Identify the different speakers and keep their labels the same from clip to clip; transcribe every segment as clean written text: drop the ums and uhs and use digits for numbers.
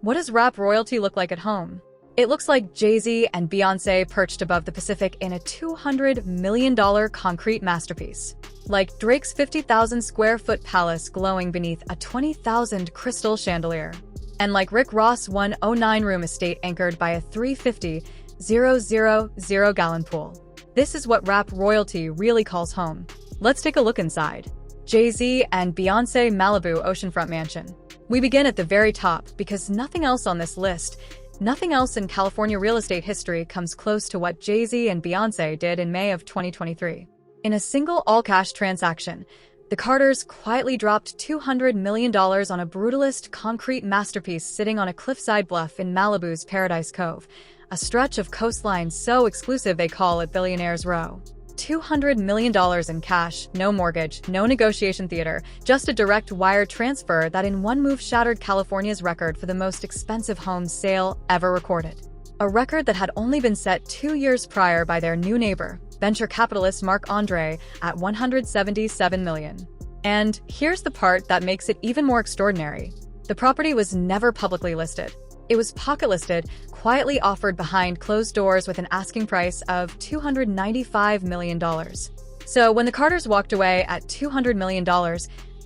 Speaker 1: What does rap royalty look like at home? It looks like Jay-Z and Beyoncé perched above the Pacific in a $200 million concrete masterpiece. Like Drake's 50,000 square foot palace glowing beneath a 20,000 crystal chandelier. And like Rick Ross' 109-room estate anchored by a 350,000-gallon pool. This is what rap royalty really calls home. Let's take a look inside. Jay-Z and Beyoncé Malibu oceanfront mansion. We begin at the very top because nothing else on this list, nothing else in California real estate history comes close to what Jay-Z and Beyoncé did in May of 2023. In a single all-cash transaction, the Carters quietly dropped $200 million on a brutalist concrete masterpiece sitting on a cliffside bluff in Malibu's Paradise Cove, a stretch of coastline so exclusive they call it Billionaire's Row. $200 million in cash, no mortgage, no negotiation theater, just a direct wire transfer that in one move shattered California's record for the most expensive home sale ever recorded. A record that had only been set 2 years prior by their new neighbor, venture capitalist Marc-Andre, at $177 million. And here's the part that makes it even more extraordinary. The property was never publicly listed. It was pocket listed, quietly offered behind closed doors with an asking price of $295 million. So when the Carters walked away at $200 million,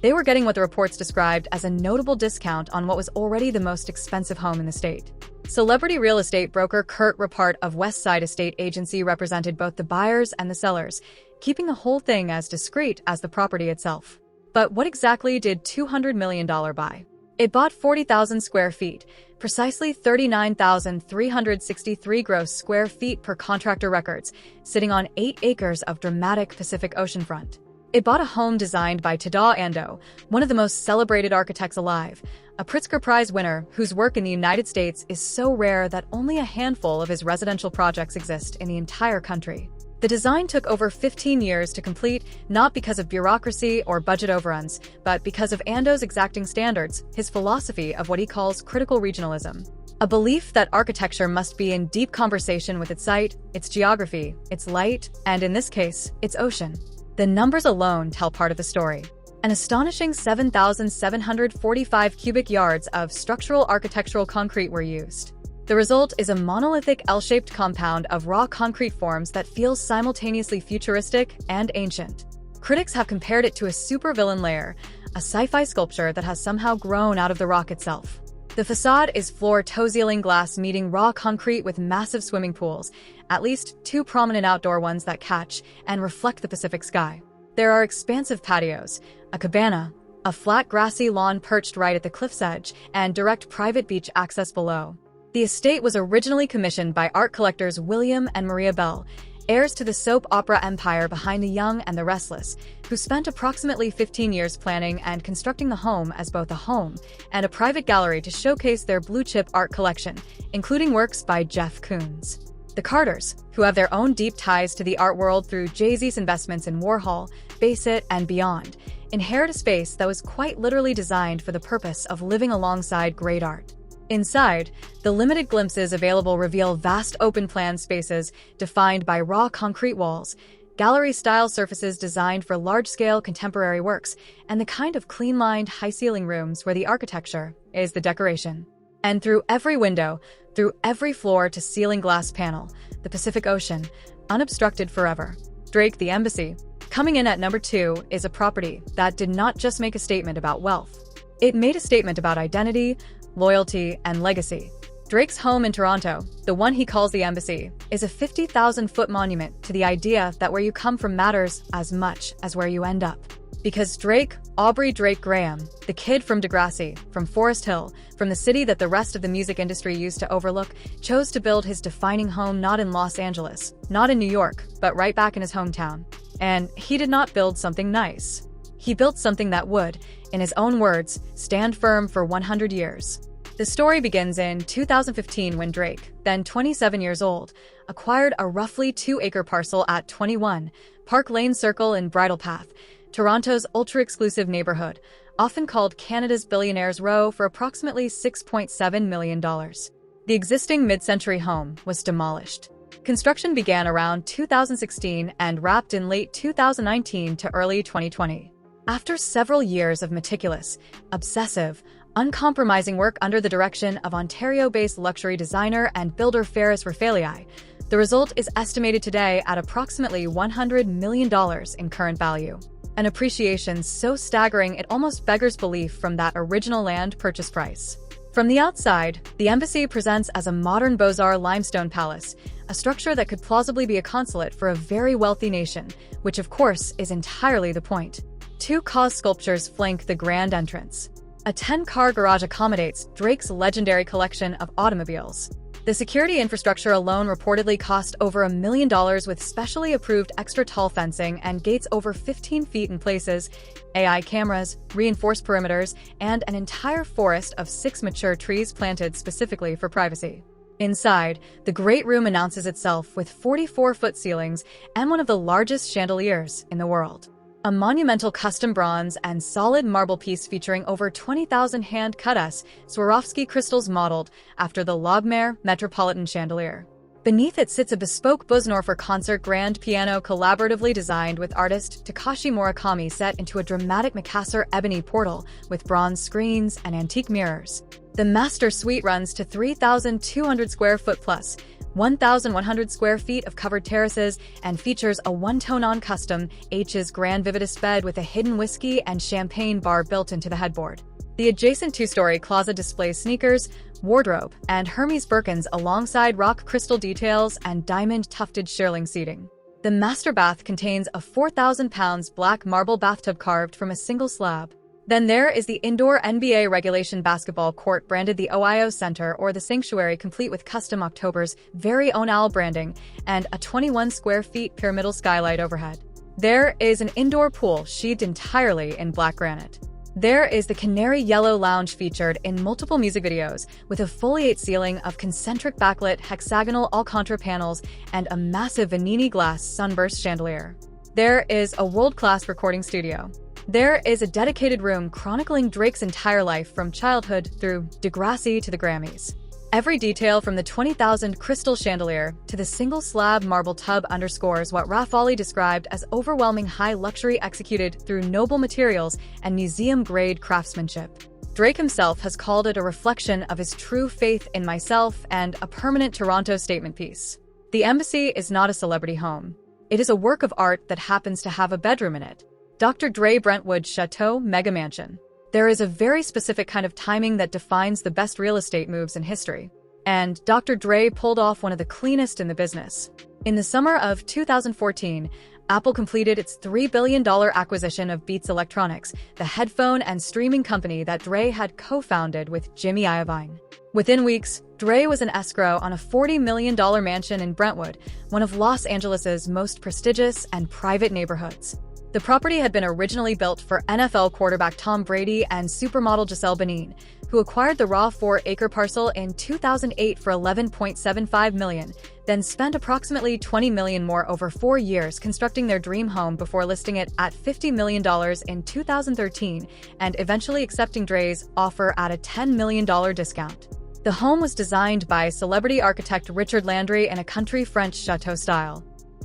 Speaker 1: they were getting what the reports described as a notable discount on what was already the most expensive home in the state. Celebrity real estate broker Kurt Rappart of Westside Estate Agency represented both the buyers and the sellers, keeping the whole thing as discreet as the property itself. But what exactly did $200 million buy? It bought 40,000 square feet, precisely 39,363 gross square feet per contractor records, sitting on 8 acres of dramatic Pacific oceanfront. It bought a home designed by Tadao Ando, one of the most celebrated architects alive, a Pritzker Prize winner whose work in the United States is so rare that only a handful of his residential projects exist in the entire country. The design took over 15 years to complete, not because of bureaucracy or budget overruns, but because of Ando's exacting standards, his philosophy of what he calls critical regionalism. A belief that architecture must be in deep conversation with its site, its geography, its light, and in this case, its ocean. The numbers alone tell part of the story. An astonishing 7,745 cubic yards of structural architectural concrete were used. The result is a monolithic L-shaped compound of raw concrete forms that feels simultaneously futuristic and ancient. Critics have compared it to a supervillain layer, a sci-fi sculpture that has somehow grown out of the rock itself. The facade is floor-to-ceiling glass meeting raw concrete with massive swimming pools, at least 2 prominent outdoor ones that catch and reflect the Pacific sky. There are expansive patios, a cabana, a flat grassy lawn perched right at the cliff's edge, and direct private beach access below. The estate was originally commissioned by art collectors William and Maria Bell, heirs to the soap opera empire behind The Young and the Restless, who spent approximately 15 years planning and constructing the home as both a home and a private gallery to showcase their blue-chip art collection, including works by Jeff Koons. The Carters, who have their own deep ties to the art world through Jay-Z's investments in Warhol, Bassett, and beyond, inherit a space that was quite literally designed for the purpose of living alongside great art. Inside, the limited glimpses available reveal vast open-plan spaces defined by raw concrete walls, gallery-style surfaces designed for large-scale contemporary works, and the kind of clean-lined, high-ceiling rooms where the architecture is the decoration. And through every window, through every floor-to-ceiling glass panel, the Pacific Ocean, unobstructed forever. Drake the Embassy. Coming in at number 2 is a property that did not just make a statement about wealth. It made a statement about identity, loyalty, and legacy. Drake's home in Toronto, the one he calls the Embassy, is a 50,000-foot monument to the idea that where you come from matters as much as where you end up. Because Drake, Aubrey Drake Graham, the kid from Degrassi, from Forest Hill, from the city that the rest of the music industry used to overlook, chose to build his defining home not in Los Angeles, not in New York, but right back in his hometown. And he did not build something nice. He built something that would, in his own words, stand firm for 100 years. The story begins in 2015 when Drake, then 27 years old, acquired a roughly 2-acre parcel at 21 Park Lane Circle in Bridle Path, Toronto's ultra-exclusive neighborhood, often called Canada's Billionaire's Row, for approximately $6.7 million. The existing mid-century home was demolished. Construction began around 2016 and wrapped in late 2019 to early 2020. After several years of meticulous, obsessive, uncompromising work under the direction of Ontario-based luxury designer and builder Ferris Rafaeli. The result is estimated today at approximately $100 million in current value. An appreciation so staggering it almost beggars belief from that original land purchase price. From the outside, the embassy presents as a modern Beaux-Arts limestone palace, a structure that could plausibly be a consulate for a very wealthy nation, which of course is entirely the point. Two cause sculptures flank the grand entrance. A 10-car garage accommodates Drake's legendary collection of automobiles. The security infrastructure alone reportedly cost over $1 million with specially approved extra-tall fencing and gates over 15 feet in places, AI cameras, reinforced perimeters, and an entire forest of 6 mature trees planted specifically for privacy. Inside, the Great Room announces itself with 44-foot ceilings and one of the largest chandeliers in the world. A monumental custom bronze and solid marble piece featuring over 20,000 hand-cut Swarovski crystals modeled after the Logmare Metropolitan chandelier. Beneath it sits a bespoke Busnor concert grand piano collaboratively designed with artist Takashi Murakami set into a dramatic Macassar ebony portal with bronze screens and antique mirrors. The master suite runs to 3,200 square foot plus 1,100 square feet of covered terraces and features a one-tone-on custom H's Grand Vividus bed with a hidden whiskey and champagne bar built into the headboard. The adjacent two-story closet displays sneakers, wardrobe, and Hermes Birkins alongside rock crystal details and diamond-tufted shearling seating. The master bath contains a 4,000-pound black marble bathtub carved from a single slab. Then there is the indoor NBA regulation basketball court branded the Ohio Center or the Sanctuary, complete with custom October's very own owl branding and a 21 square feet pyramidal skylight overhead. There is an indoor pool sheathed entirely in black granite. There is the canary yellow lounge featured in multiple music videos with a foliate ceiling of concentric backlit hexagonal Alcantara panels and a massive Vanini glass sunburst chandelier. There is a world-class recording studio. There is a dedicated room chronicling Drake's entire life from childhood through Degrassi to the Grammys. Every detail from the 20,000 crystal chandelier to the single slab marble tub underscores what Rafaeli described as overwhelming high luxury executed through noble materials and museum-grade craftsmanship. Drake himself has called it a reflection of his true faith in myself and a permanent Toronto statement piece. The embassy is not a celebrity home. It is a work of art that happens to have a bedroom in it. Dr. Dre Brentwood Chateau Mega Mansion. There is a very specific kind of timing that defines the best real estate moves in history. And Dr. Dre pulled off one of the cleanest in the business. In the summer of 2014, Apple completed its $3 billion acquisition of Beats Electronics, the headphone and streaming company that Dre had co-founded with Jimmy Iovine. Within weeks, Dre was in escrow on a $40 million mansion in Brentwood, one of Los Angeles' most prestigious and private neighborhoods. The property had been originally built for NFL quarterback Tom Brady and supermodel Gisele Bündchen, who acquired the raw 4-acre parcel in 2008 for $11.75 million, then spent approximately $20 million more over 4 years constructing their dream home before listing it at $50 million in 2013 and eventually accepting Dre's offer at a $10 million discount. The home was designed by celebrity architect Richard Landry in a country French chateau style.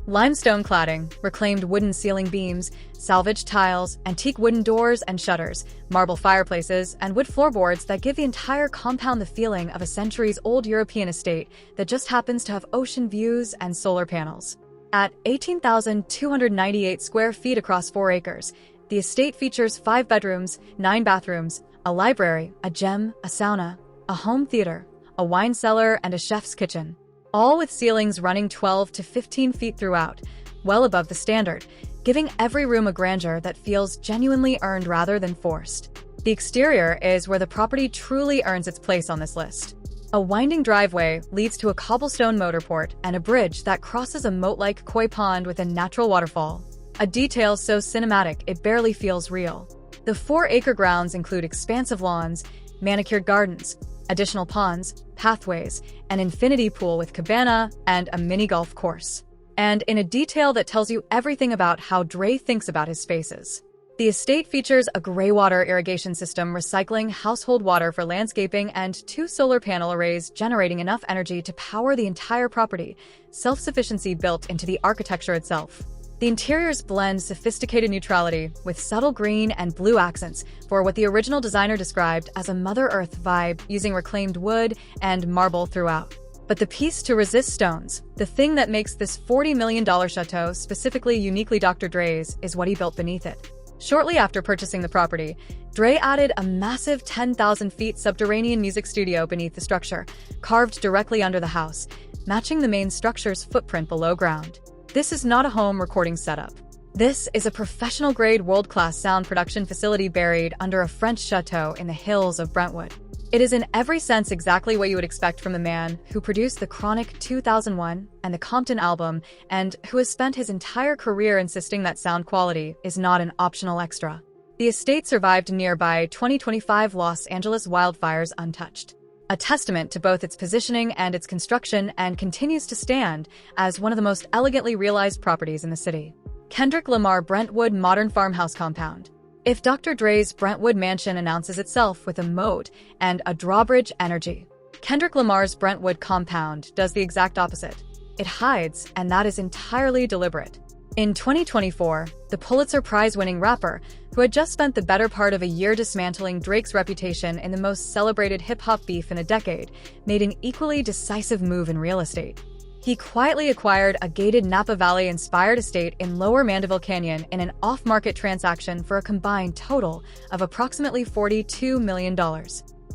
Speaker 1: Limestone cladding, reclaimed wooden ceiling beams, salvaged tiles, antique wooden doors and shutters, marble fireplaces, and wood floorboards that give the entire compound the feeling of a centuries-old European estate that just happens to have ocean views and solar panels. At 18,298 square feet across 4 acres, the estate features 5 bedrooms, 9 bathrooms, a library, a gym, a sauna, a home theater, a wine cellar, and a chef's kitchen. All with ceilings running 12 to 15 feet throughout, well above the standard, giving every room a grandeur that feels genuinely earned rather than forced. The exterior is where the property truly earns its place on this list. A winding driveway leads to a cobblestone motorport and a bridge that crosses a moat-like koi pond with a natural waterfall. A detail so cinematic it barely feels real. The 4-acre grounds include expansive lawns, manicured gardens, additional ponds, pathways, an infinity pool with cabana, and a mini golf course. And in a detail that tells you everything about how Dre thinks about his spaces. The estate features a gray water irrigation system recycling household water for landscaping and 2 solar panel arrays generating enough energy to power the entire property, self-sufficiency built into the architecture itself. The interiors blend sophisticated neutrality with subtle green and blue accents for what the original designer described as a Mother Earth vibe, using reclaimed wood and marble throughout. But the piece to resist stones, the thing that makes this $40 million chateau specifically uniquely Dr. Dre's, is what he built beneath it. Shortly after purchasing the property, Dre added a massive 10,000 feet subterranean music studio beneath the structure, carved directly under the house, matching the main structure's footprint below ground. This is not a home recording setup. This is a professional-grade, world-class sound production facility buried under a French chateau in the hills of Brentwood. It is in every sense exactly what you would expect from the man who produced the Chronic 2001 and the Compton album, and who has spent his entire career insisting that sound quality is not an optional extra. The estate survived nearby 2025 Los Angeles wildfires untouched, a testament to both its positioning and its construction, and continues to stand as one of the most elegantly realized properties in the city. Kendrick Lamar Brentwood Modern Farmhouse Compound. If Dr. Dre's Brentwood mansion announces itself with a moat and a drawbridge energy, Kendrick Lamar's Brentwood compound does the exact opposite. It hides, and that is entirely deliberate. In 2024, the Pulitzer Prize-winning rapper, who had just spent the better part of a year dismantling Drake's reputation in the most celebrated hip-hop beef in a decade, made an equally decisive move in real estate. He quietly acquired a gated Napa Valley-inspired estate in Lower Mandeville Canyon in an off-market transaction for a combined total of approximately $42 million.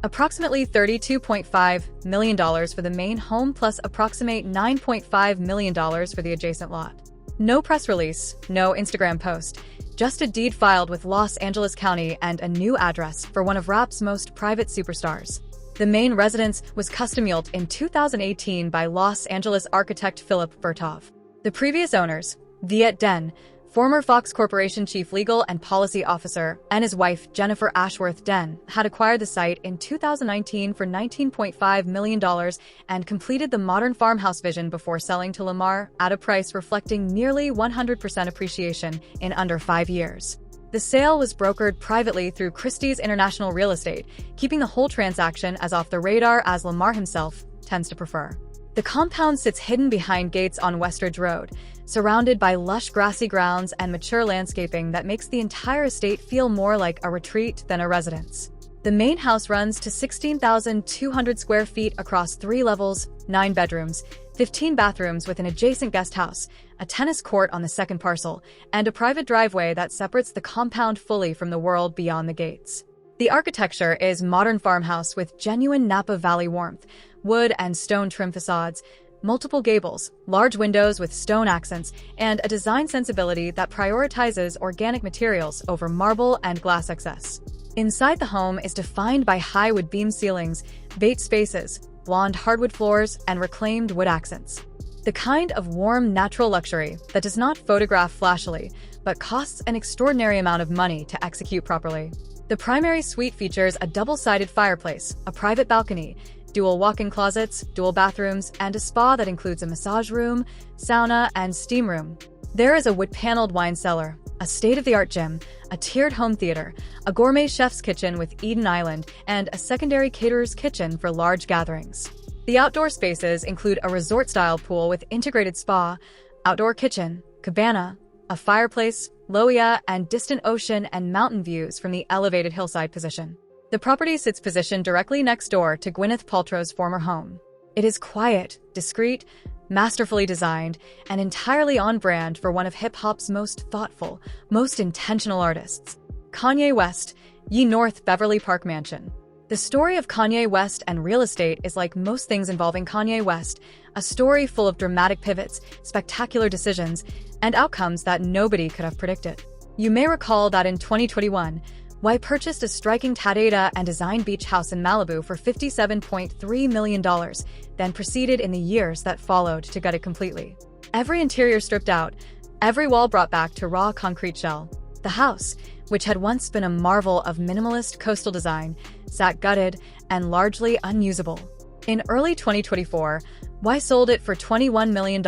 Speaker 1: Approximately $32.5 million for the main home, plus approximate $9.5 million for the adjacent lot. No press release, no Instagram post, just a deed filed with Los Angeles County and a new address for one of rap's most private superstars. The main residence was custom-built in 2018 by Los Angeles architect Philip Vertov. The previous owners, Viet Den, former Fox Corporation chief legal and policy officer, and his wife, Jennifer Ashworth Den, had acquired the site in 2019 for $19.5 million and completed the modern farmhouse vision before selling to Lamar at a price reflecting nearly 100% appreciation in under 5 years. The sale was brokered privately through Christie's International Real Estate, keeping the whole transaction as off the radar as Lamar himself tends to prefer. The compound sits hidden behind gates on Westridge Road, surrounded by lush grassy grounds and mature landscaping that makes the entire estate feel more like a retreat than a residence. The main house runs to 16,200 square feet across 3 levels, 9 bedrooms, 15 bathrooms with an adjacent guest house, a tennis court on the second parcel, and a private driveway that separates the compound fully from the world beyond the gates. The architecture is modern farmhouse with genuine Napa Valley warmth, wood and stone trim facades, multiple gables, large windows with stone accents, and a design sensibility that prioritizes organic materials over marble and glass excess. Inside the home is defined by high wood beam ceilings, bait spaces, blonde hardwood floors, and reclaimed wood accents. The kind of warm, natural luxury that does not photograph flashily, but costs an extraordinary amount of money to execute properly. The primary suite features a double-sided fireplace, a private balcony, dual walk-in closets, dual bathrooms, and a spa that includes a massage room, sauna, and steam room. There is a wood-paneled wine cellar, a state-of-the-art gym, a tiered home theater, a gourmet chef's kitchen with Eden Island, and a secondary caterer's kitchen for large gatherings. The outdoor spaces include a resort-style pool with integrated spa, outdoor kitchen, cabana, a fireplace, loia, and distant ocean and mountain views from the elevated hillside position. The property sits positioned directly next door to Gwyneth Paltrow's former home. It is quiet, discreet, masterfully designed, and entirely on brand for one of hip-hop's most thoughtful, most intentional artists. Kanye West, Ye North Beverly Park Mansion. The story of Kanye West and real estate is like most things involving Kanye West, a story full of dramatic pivots, spectacular decisions, and outcomes that nobody could have predicted. You may recall that in 2021, Y purchased a striking Tadeda and design beach house in Malibu for $57.3 million, then proceeded in the years that followed to gut it completely. Every interior stripped out, every wall brought back to raw concrete shell. The house, which had once been a marvel of minimalist coastal design, sat gutted and largely unusable. In early 2024, Y sold it for $21 million,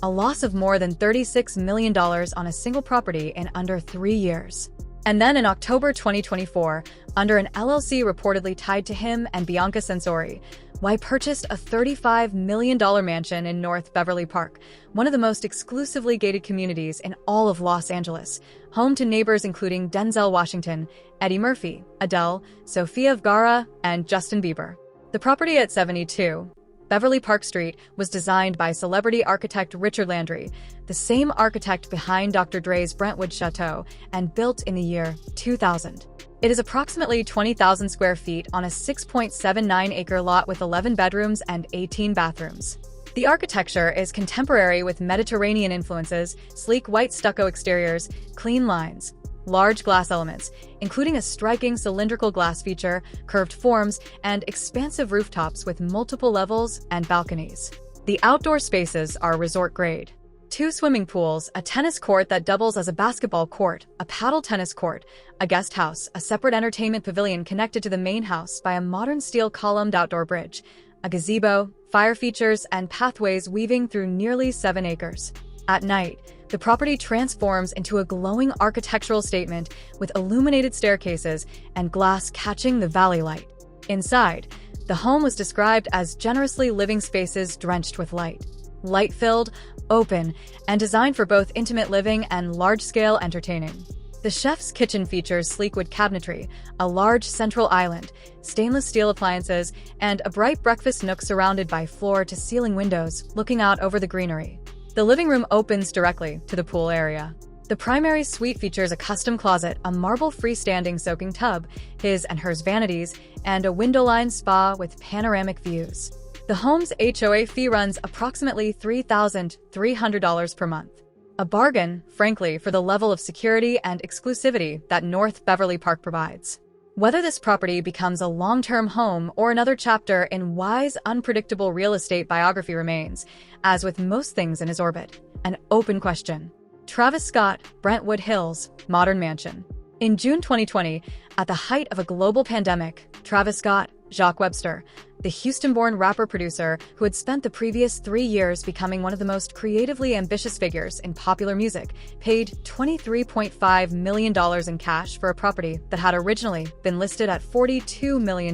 Speaker 1: a loss of more than $36 million on a single property in under 3 years. And then in October 2024, under an LLC reportedly tied to him and Bianca Censori, Why purchased a $35 million mansion in North Beverly Park, one of the most exclusively gated communities in all of Los Angeles, home to neighbors including Denzel Washington, Eddie Murphy, Adele, Sofia Vergara, and Justin Bieber. The property at 72 Beverly Park Street was designed by celebrity architect Richard Landry, the same architect behind Dr. Dre's Brentwood Chateau, and built in the year 2000. It is approximately 20,000 square feet on a 6.79-acre lot with 11 bedrooms and 18 bathrooms. The architecture is contemporary with Mediterranean influences, sleek white stucco exteriors, clean lines, large glass elements, including a striking cylindrical glass feature, curved forms, and expansive rooftops with multiple levels and balconies. The outdoor spaces are resort-grade. 2 swimming pools, a tennis court that doubles as a basketball court, a paddle tennis court, a guest house, a separate entertainment pavilion connected to the main house by a modern steel columned outdoor bridge, a gazebo, fire features, and pathways weaving through nearly 7 acres. At night, the property transforms into a glowing architectural statement with illuminated staircases and glass catching the valley light. Inside, the home was described as generously living spaces drenched with light. Light-filled, open, and designed for both intimate living and large-scale entertaining. The chef's kitchen features sleek wood cabinetry, a large central island, stainless steel appliances, and a bright breakfast nook surrounded by floor-to-ceiling windows looking out over the greenery. The living room opens directly to the pool area. The primary suite features a custom closet, a marble freestanding soaking tub, his and hers vanities, and a window-lined spa with panoramic views. The home's HOA fee runs approximately $3,300 per month. A bargain, frankly, for the level of security and exclusivity that North Beverly Park provides. Whether this property becomes a long-term home or another chapter in Wise, unpredictable real estate biography remains, as with most things in his orbit, an open question. Travis Scott, Brentwood Hills, Modern Mansion. In June 2020, at the height of a global pandemic, Travis Scott, Jacques Webster, the Houston-born rapper-producer who had spent the previous 3 years becoming one of the most creatively ambitious figures in popular music, paid $23.5 million in cash for a property that had originally been listed at $42 million.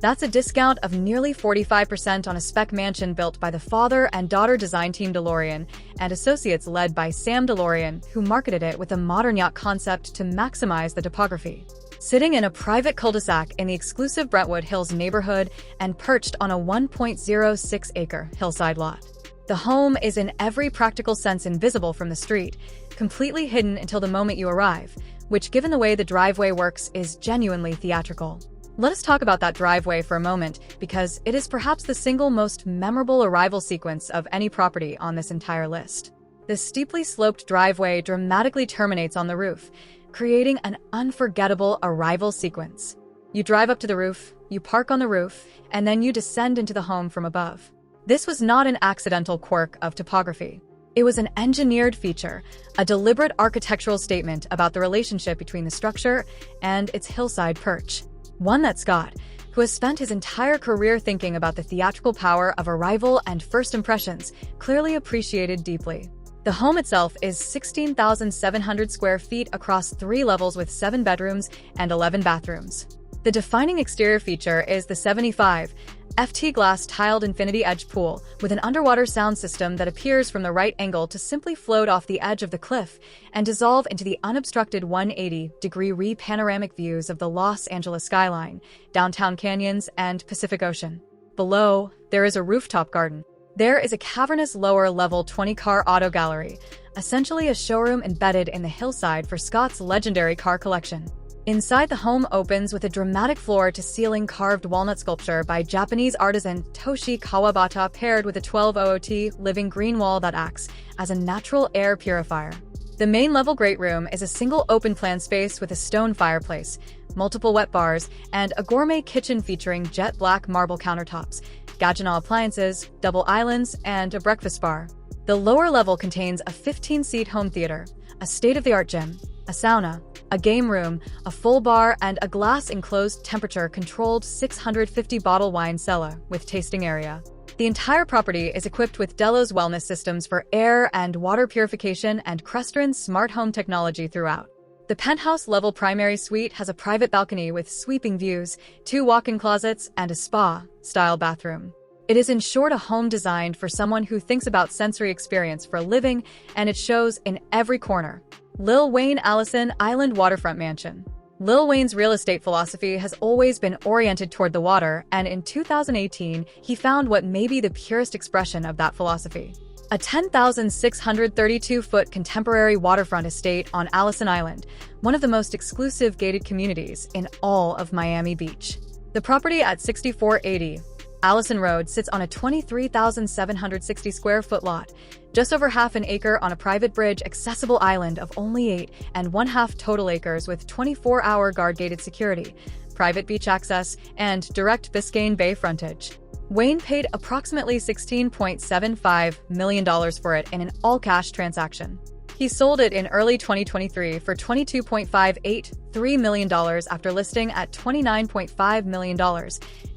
Speaker 1: That's a discount of nearly 45% on a spec mansion built by the father and daughter design team DeLorean and associates led by Sam DeLorean, who marketed it with a modern yacht concept to maximize the topography. Sitting in a private cul-de-sac in the exclusive Brentwood Hills neighborhood and perched on a 1.06-acre hillside lot. The home is in every practical sense invisible from the street, completely hidden until the moment you arrive, which, given the way the driveway works, is genuinely theatrical. Let us talk about that driveway for a moment, because it is perhaps the single most memorable arrival sequence of any property on this entire list. The steeply sloped driveway dramatically terminates on the roof, creating an unforgettable arrival sequence. You drive up to the roof, you park on the roof, and then you descend into the home from above. This was not an accidental quirk of topography. It was an engineered feature, a deliberate architectural statement about the relationship between the structure and its hillside perch. One that Scott, who has spent his entire career thinking about the theatrical power of arrival and first impressions, clearly appreciated deeply. The home itself is 16,700 square feet across 3 levels with 7 bedrooms and 11 bathrooms. The defining exterior feature is the 75 FT glass tiled infinity edge pool with an underwater sound system that appears from the right angle to simply float off the edge of the cliff and dissolve into the unobstructed 180-degree panoramic views of the Los Angeles skyline, downtown canyons, and Pacific Ocean. Below, there is a rooftop garden. There is a cavernous lower-level 20-car auto gallery, essentially a showroom embedded in the hillside for Scott's legendary car collection. Inside, the home opens with a dramatic floor-to-ceiling carved walnut sculpture by Japanese artisan Toshi Kawabata paired with a 1200T living green wall that acts as a natural air purifier. The main-level great room is a single open-plan space with a stone fireplace, multiple wet bars, and a gourmet kitchen featuring jet black marble countertops, Gaggenau appliances, double islands, and a breakfast bar. The lower level contains a 15-seat home theater, a state-of-the-art gym, a sauna, a game room, a full bar, and a glass-enclosed temperature-controlled 650-bottle wine cellar with tasting area. The entire property is equipped with Delos wellness systems for air and water purification and Crestron's smart home technology throughout. The penthouse-level primary suite has a private balcony with sweeping views, 2 walk-in closets, and a spa-style bathroom. It is in short a home designed for someone who thinks about sensory experience for a living, and it shows in every corner. Lil Wayne Allison Island Waterfront Mansion. Lil Wayne's real estate philosophy has always been oriented toward the water, and in 2018, he found what may be the purest expression of that philosophy. A 10,632-foot contemporary waterfront estate on Allison Island, one of the most exclusive gated communities in all of Miami Beach. The property at 6480 Allison Road sits on a 23,760 square foot lot, just over half an acre on a private bridge-accessible island of only 8.5 total acres with 24-hour guard-gated security, private beach access, and direct Biscayne Bay frontage. Wayne paid approximately $16.75 million for it in an all-cash transaction. He sold it in early 2023 for $22.583 million after listing at $29.5 million,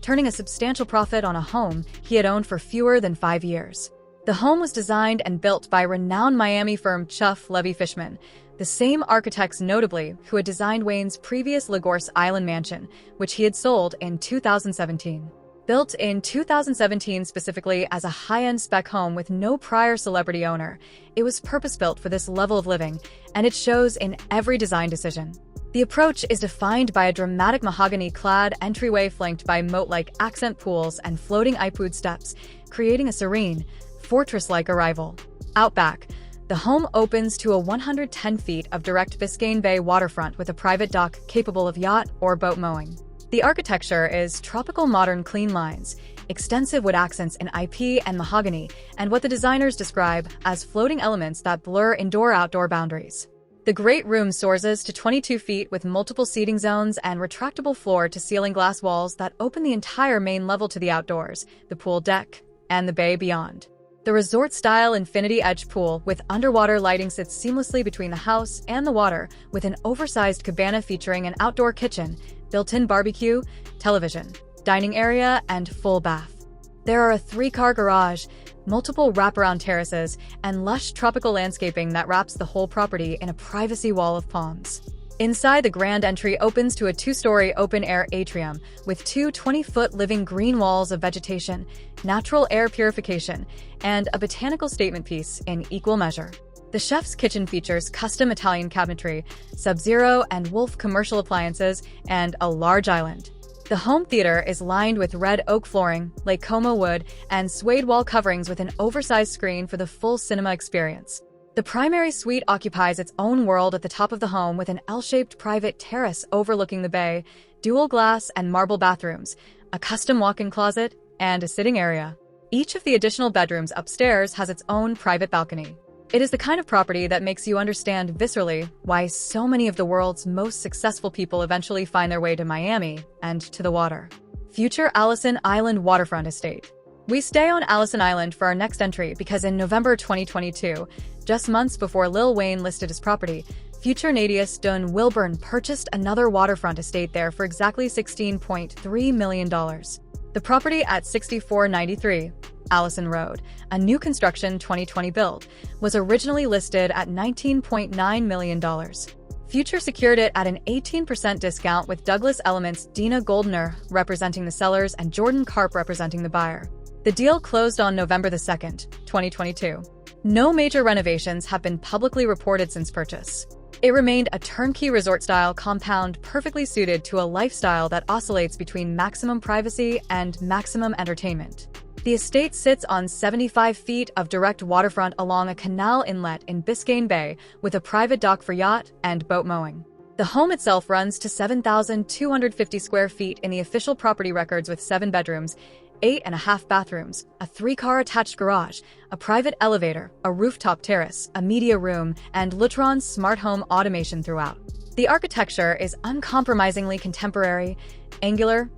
Speaker 1: turning a substantial profit on a home he had owned for fewer than 5 years. The home was designed and built by renowned Miami firm Chuff Levy Fishman, the same architects notably who had designed Wayne's previous Lagorce Island mansion, which he had sold in 2017. Built in 2017 specifically as a high-end spec home with no prior celebrity owner, it was purpose-built for this level of living, and it shows in every design decision. The approach is defined by a dramatic mahogany-clad entryway flanked by moat-like accent pools and floating iPood steps, creating a serene, fortress-like arrival. Out back, the home opens to a 110 feet of direct Biscayne Bay waterfront with a private dock capable of yacht or boat mowing. The architecture is tropical modern clean lines, extensive wood accents in IP and mahogany, and what the designers describe as floating elements that blur indoor-outdoor boundaries. The great room soars to 22 feet with multiple seating zones and retractable floor-to-ceiling glass walls that open the entire main level to the outdoors, the pool deck, and the bay beyond. The resort-style infinity edge pool with underwater lighting sits seamlessly between the house and the water, with an oversized cabana featuring an outdoor kitchen, built-in barbecue, television, dining area, and full bath. There are a 3-car garage, multiple wraparound terraces, and lush tropical landscaping that wraps the whole property in a privacy wall of palms. Inside, the grand entry opens to a 2-story open-air atrium with 2 20-foot living green walls of vegetation, natural air purification, and a botanical statement piece in equal measure. The chef's kitchen features custom Italian cabinetry, Sub-Zero and Wolf commercial appliances, and a large island. The home theater is lined with red oak flooring, Lake Como wood, and suede wall coverings with an oversized screen for the full cinema experience. The primary suite occupies its own world at the top of the home with an L-shaped private terrace overlooking the bay, dual glass and marble bathrooms, a custom walk-in closet, and a sitting area. Each of the additional bedrooms upstairs has its own private balcony. It is the kind of property that makes you understand viscerally why so many of the world's most successful people eventually find their way to Miami and to the water. Future Allison Island Waterfront Estate. We stay on Allison Island for our next entry because in November 2022, just months before Lil Wayne listed his property, future Nadius Dunn Wilburn purchased another waterfront estate there for exactly $16.3 million. The property at 6493 Allison Road, a new construction 2020 build, was originally listed at $19.9 million. Future secured it at an 18% discount with Douglas Elements' Dina Goldner representing the sellers and Jordan Karp representing the buyer. The deal closed on November 2, 2022. No major renovations have been publicly reported since purchase. It remained a turnkey resort-style compound perfectly suited to a lifestyle that oscillates between maximum privacy and maximum entertainment. The estate sits on 75 feet of direct waterfront along a canal inlet in Biscayne Bay with a private dock for yacht and boat mowing. The home itself runs to 7,250 square feet in the official property records with 7 bedrooms, 8.5 bathrooms, a 3-car attached garage, a private elevator, a rooftop terrace, a media room, and Lutron's smart home automation throughout. The architecture is uncompromisingly contemporary, angular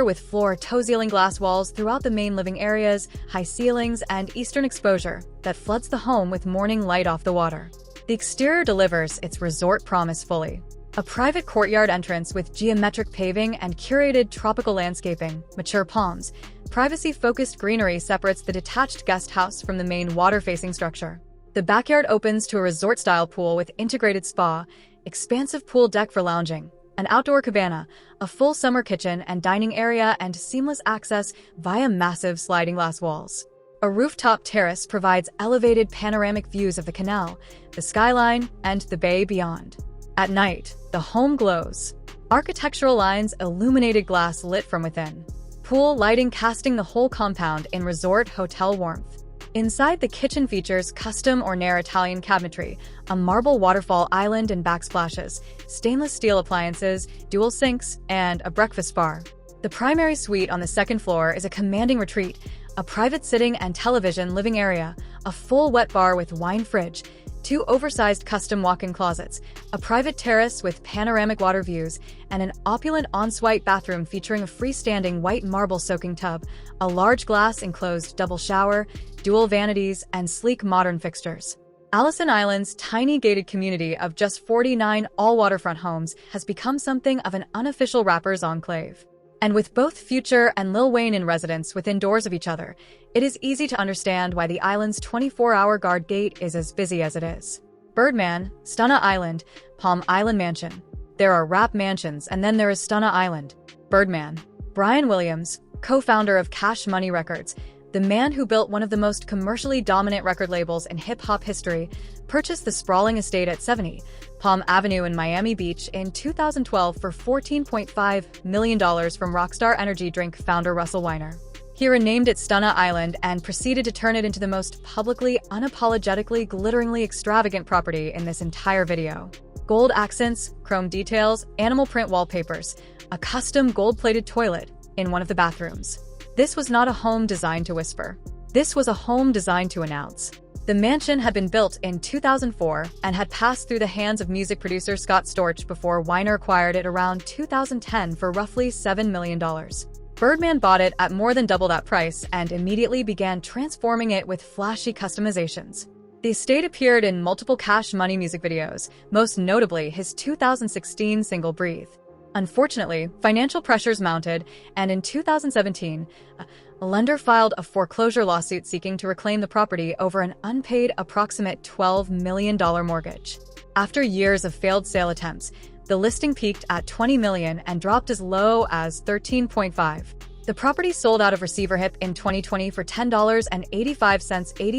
Speaker 1: with floor-to-ceiling glass walls throughout the main living areas, high ceilings, and eastern exposure that floods the home with morning light off the water. The exterior delivers its resort promise fully. A private courtyard entrance with geometric paving and curated tropical landscaping, mature palms, privacy-focused greenery separates the detached guest house from the main water-facing structure. The backyard opens to a resort-style pool with integrated spa, expansive pool deck for lounging, an outdoor cabana, a full summer kitchen and dining area, and seamless access via massive sliding glass walls. A rooftop terrace provides elevated panoramic views of the canal, the skyline, and the bay beyond. At night, the home glows. Architectural lines, illuminated glass lit from within. Pool lighting casting the whole compound in resort hotel warmth. Inside, the kitchen features custom ornate Italian cabinetry, a marble waterfall island and backsplashes, stainless steel appliances, dual sinks, and a breakfast bar. The primary suite on the second floor is a commanding retreat, a private sitting and television living area, a full wet bar with wine fridge, 2 oversized custom walk-in closets, a private terrace with panoramic water views, and an opulent ensuite bathroom featuring a freestanding white marble soaking tub, a large glass enclosed double shower, dual vanities, and sleek modern fixtures. Allison Island's tiny gated community of just 49 all-waterfront homes has become something of an unofficial rapper's enclave. And with both Future and Lil Wayne in residence within doors of each other, it is easy to understand why the island's 24-hour guard gate is as busy as it is. Birdman, Stunna Island, Palm Island Mansion. There are rap mansions, and then there is Stunna Island. Birdman. Brian Williams, co-founder of Cash Money Records, the man who built one of the most commercially dominant record labels in hip-hop history, purchased the sprawling estate at 70 Palm Avenue in Miami Beach in 2012 for $14.5 million from Rockstar Energy drink founder Russell Weiner. He renamed it Stunna Island and proceeded to turn it into the most publicly, unapologetically, glitteringly extravagant property in this entire video. Gold accents, chrome details, animal print wallpapers, a custom gold-plated toilet in one of the bathrooms. This was not a home designed to whisper. This was a home designed to announce. The mansion had been built in 2004 and had passed through the hands of music producer Scott Storch before Weiner acquired it around 2010 for roughly $7 million. Birdman bought it at more than double that price and immediately began transforming it with flashy customizations. The estate appeared in multiple Cash Money music videos, most notably his 2016 single Breathe. Unfortunately, financial pressures mounted, and in 2017, a lender filed a foreclosure lawsuit seeking to reclaim the property over an unpaid approximate $12 million mortgage. After years of failed sale attempts, the listing peaked at $20 million and dropped as low as $13.5. The property sold out of receivership in 2020 for $10.85,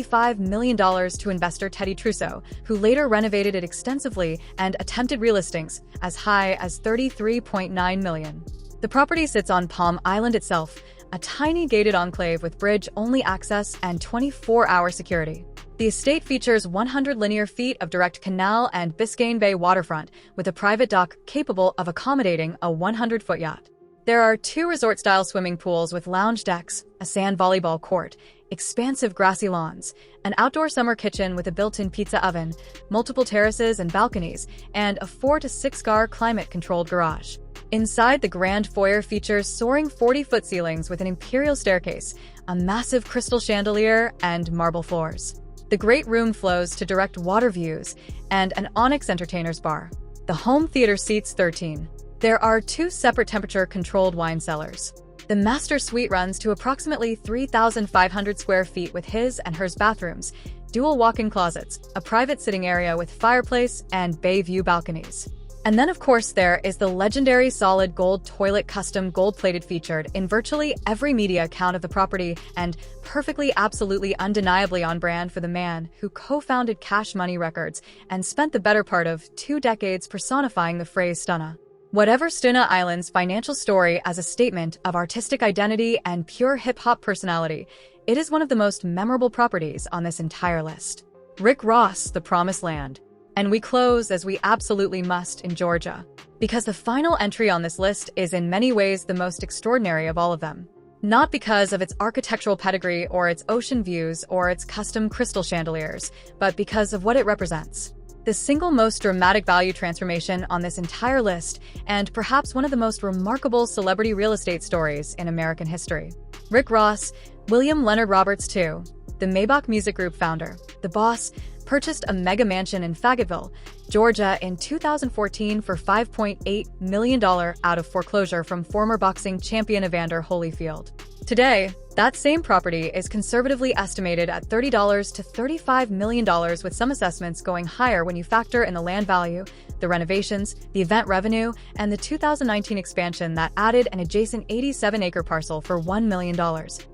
Speaker 1: $85 million to investor Teddy Trusso, who later renovated it extensively and attempted relistings as high as $33.9 million. The property sits on Palm Island itself, a tiny gated enclave with bridge-only access and 24-hour security. The estate features 100 linear feet of direct canal and Biscayne Bay waterfront, with a private dock capable of accommodating a 100-foot yacht. There are 2 resort-style swimming pools with lounge decks, a sand volleyball court, expansive grassy lawns, an outdoor summer kitchen with a built-in pizza oven, multiple terraces and balconies, and a 4 to 6-car climate-controlled garage. Inside, the grand foyer features soaring 40-foot ceilings with an imperial staircase, a massive crystal chandelier, and marble floors. The great room flows to direct water views and an onyx entertainer's bar. The home theater seats 13. There are 2 separate temperature-controlled wine cellars. The master suite runs to approximately 3,500 square feet with his and hers bathrooms, dual walk-in closets, a private sitting area with fireplace, and bay view balconies. And then, of course, there is the legendary solid gold toilet, custom gold-plated, featured in virtually every media account of the property and perfectly, absolutely, undeniably on brand for the man who co-founded Cash Money Records and spent the better part of 2 decades personifying the phrase Stunna. Whatever Stunna Island's financial story as a statement of artistic identity and pure hip-hop personality, it is one of the most memorable properties on this entire list. Rick Ross, The Promised Land. And we close, as we absolutely must, in Georgia, because the final entry on this list is in many ways the most extraordinary of all of them. Not because of its architectural pedigree or its ocean views or its custom crystal chandeliers, but because of what it represents. The single most dramatic value transformation on this entire list, and perhaps one of the most remarkable celebrity real estate stories in American history. Rick Ross, William Leonard Roberts II, the Maybach Music Group founder, the boss, purchased a mega mansion in Fayetteville, Georgia in 2014 for $5.8 million out of foreclosure from former boxing champion Evander Holyfield. Today, that same property is conservatively estimated at $30 to $35 million, with some assessments going higher when you factor in the land value, the renovations, the event revenue, and the 2019 expansion that added an adjacent 87-acre parcel for $1 million,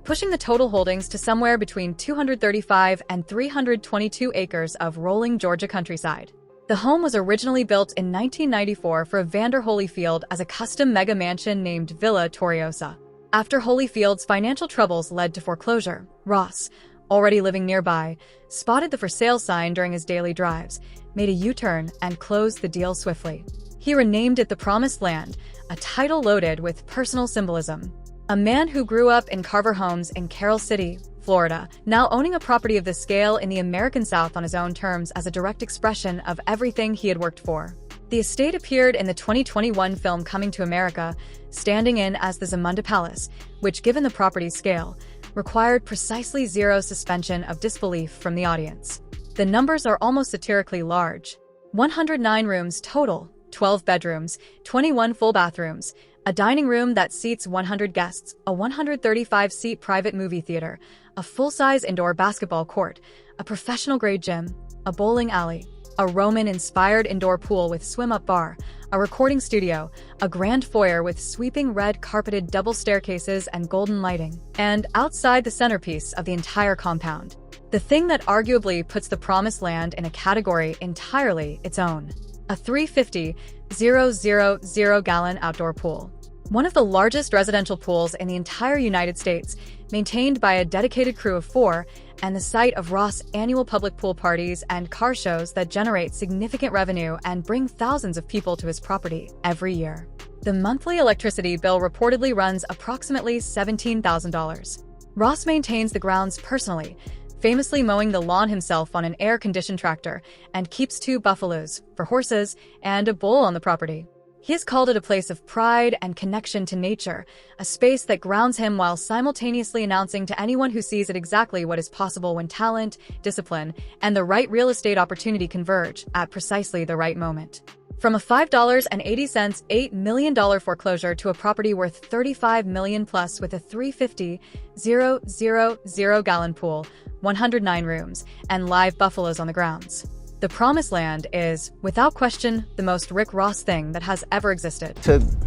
Speaker 1: pushing the total holdings to somewhere between 235 and 322 acres of rolling Georgia countryside. The home was originally built in 1994 for Evander Holyfield as a custom mega mansion named Villa Toriosa. After Holyfield's financial troubles led to foreclosure, Ross, already living nearby, spotted the for sale sign during his daily drives, made a U-turn, and closed the deal swiftly. He renamed it the Promised Land, a title loaded with personal symbolism. A man who grew up in Carver homes in Carroll City, Florida, now owning a property of this scale in the American South on his own terms as a direct expression of everything he had worked for. The estate appeared in the 2021 film Coming to America, standing in as the Zamunda Palace, which, given the property's scale, required precisely zero suspension of disbelief from the audience. The numbers are almost satirically large. 109 rooms total, 12 bedrooms, 21 full bathrooms, a dining room that seats 100 guests, a 135-seat private movie theater, a full-size indoor basketball court, a professional-grade gym, a bowling alley, a Roman-inspired indoor pool with swim-up bar, a recording studio, a grand foyer with sweeping red-carpeted double staircases and golden lighting, and outside the centerpiece of the entire compound, the thing that arguably puts the Promised Land in a category entirely its own: a 350,000-gallon outdoor pool. One of the largest residential pools in the entire United States, maintained by a dedicated crew of 4, and the site of Ross' annual public pool parties and car shows that generate significant revenue and bring thousands of people to his property every year. The monthly electricity bill reportedly runs approximately $17,000. Ross maintains the grounds personally, famously mowing the lawn himself on an air-conditioned tractor, and keeps 2 buffaloes, for horses, and a bull on the property. He has called it a place of pride and connection to nature, a space that grounds him while simultaneously announcing to anyone who sees it exactly what is possible when talent, discipline, and the right real estate opportunity converge at precisely the right moment. From a $5.80 $8 million foreclosure to a property worth $35 million plus with a 350,000-gallon pool, 109 rooms, and live buffaloes on the grounds, the Promised Land is, without question, the most Rick Ross thing that has ever existed.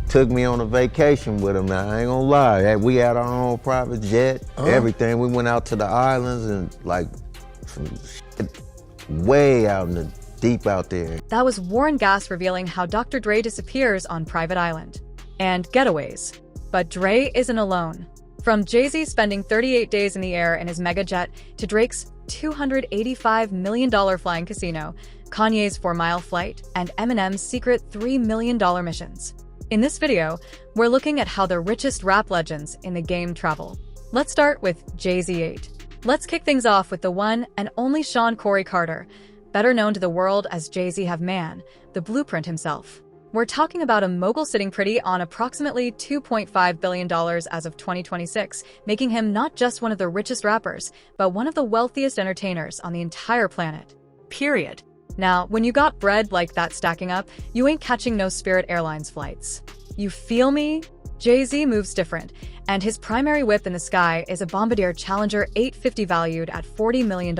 Speaker 2: Took me on a vacation with him, man. I ain't gonna lie. We had our own private jet, everything. We went out to the islands and like some shit way out in the deep out there.
Speaker 1: That was Warren Gass revealing how Dr. Dre disappears on private island. And getaways. But Dre isn't alone. From Jay-Z spending 38 days in the air in his mega jet to Drake's $285 million flying casino, Kanye's 4-mile flight, and Eminem's secret $3 million missions. In this video, we're looking at how the richest rap legends in the game travel. Let's start with Jay-Z 8. Let's kick things off with the one and only Sean Corey Carter, better known to the world as Jay-Z Have Man, the blueprint himself. We're talking about a mogul sitting pretty on approximately $2.5 billion as of 2026, making him not just one of the richest rappers, but one of the wealthiest entertainers on the entire planet. Period. Now, when you got bread like that stacking up, you ain't catching no Spirit Airlines flights. You feel me? Jay-Z moves different, and his primary whip in the sky is a Bombardier Challenger 850 valued at $40 million.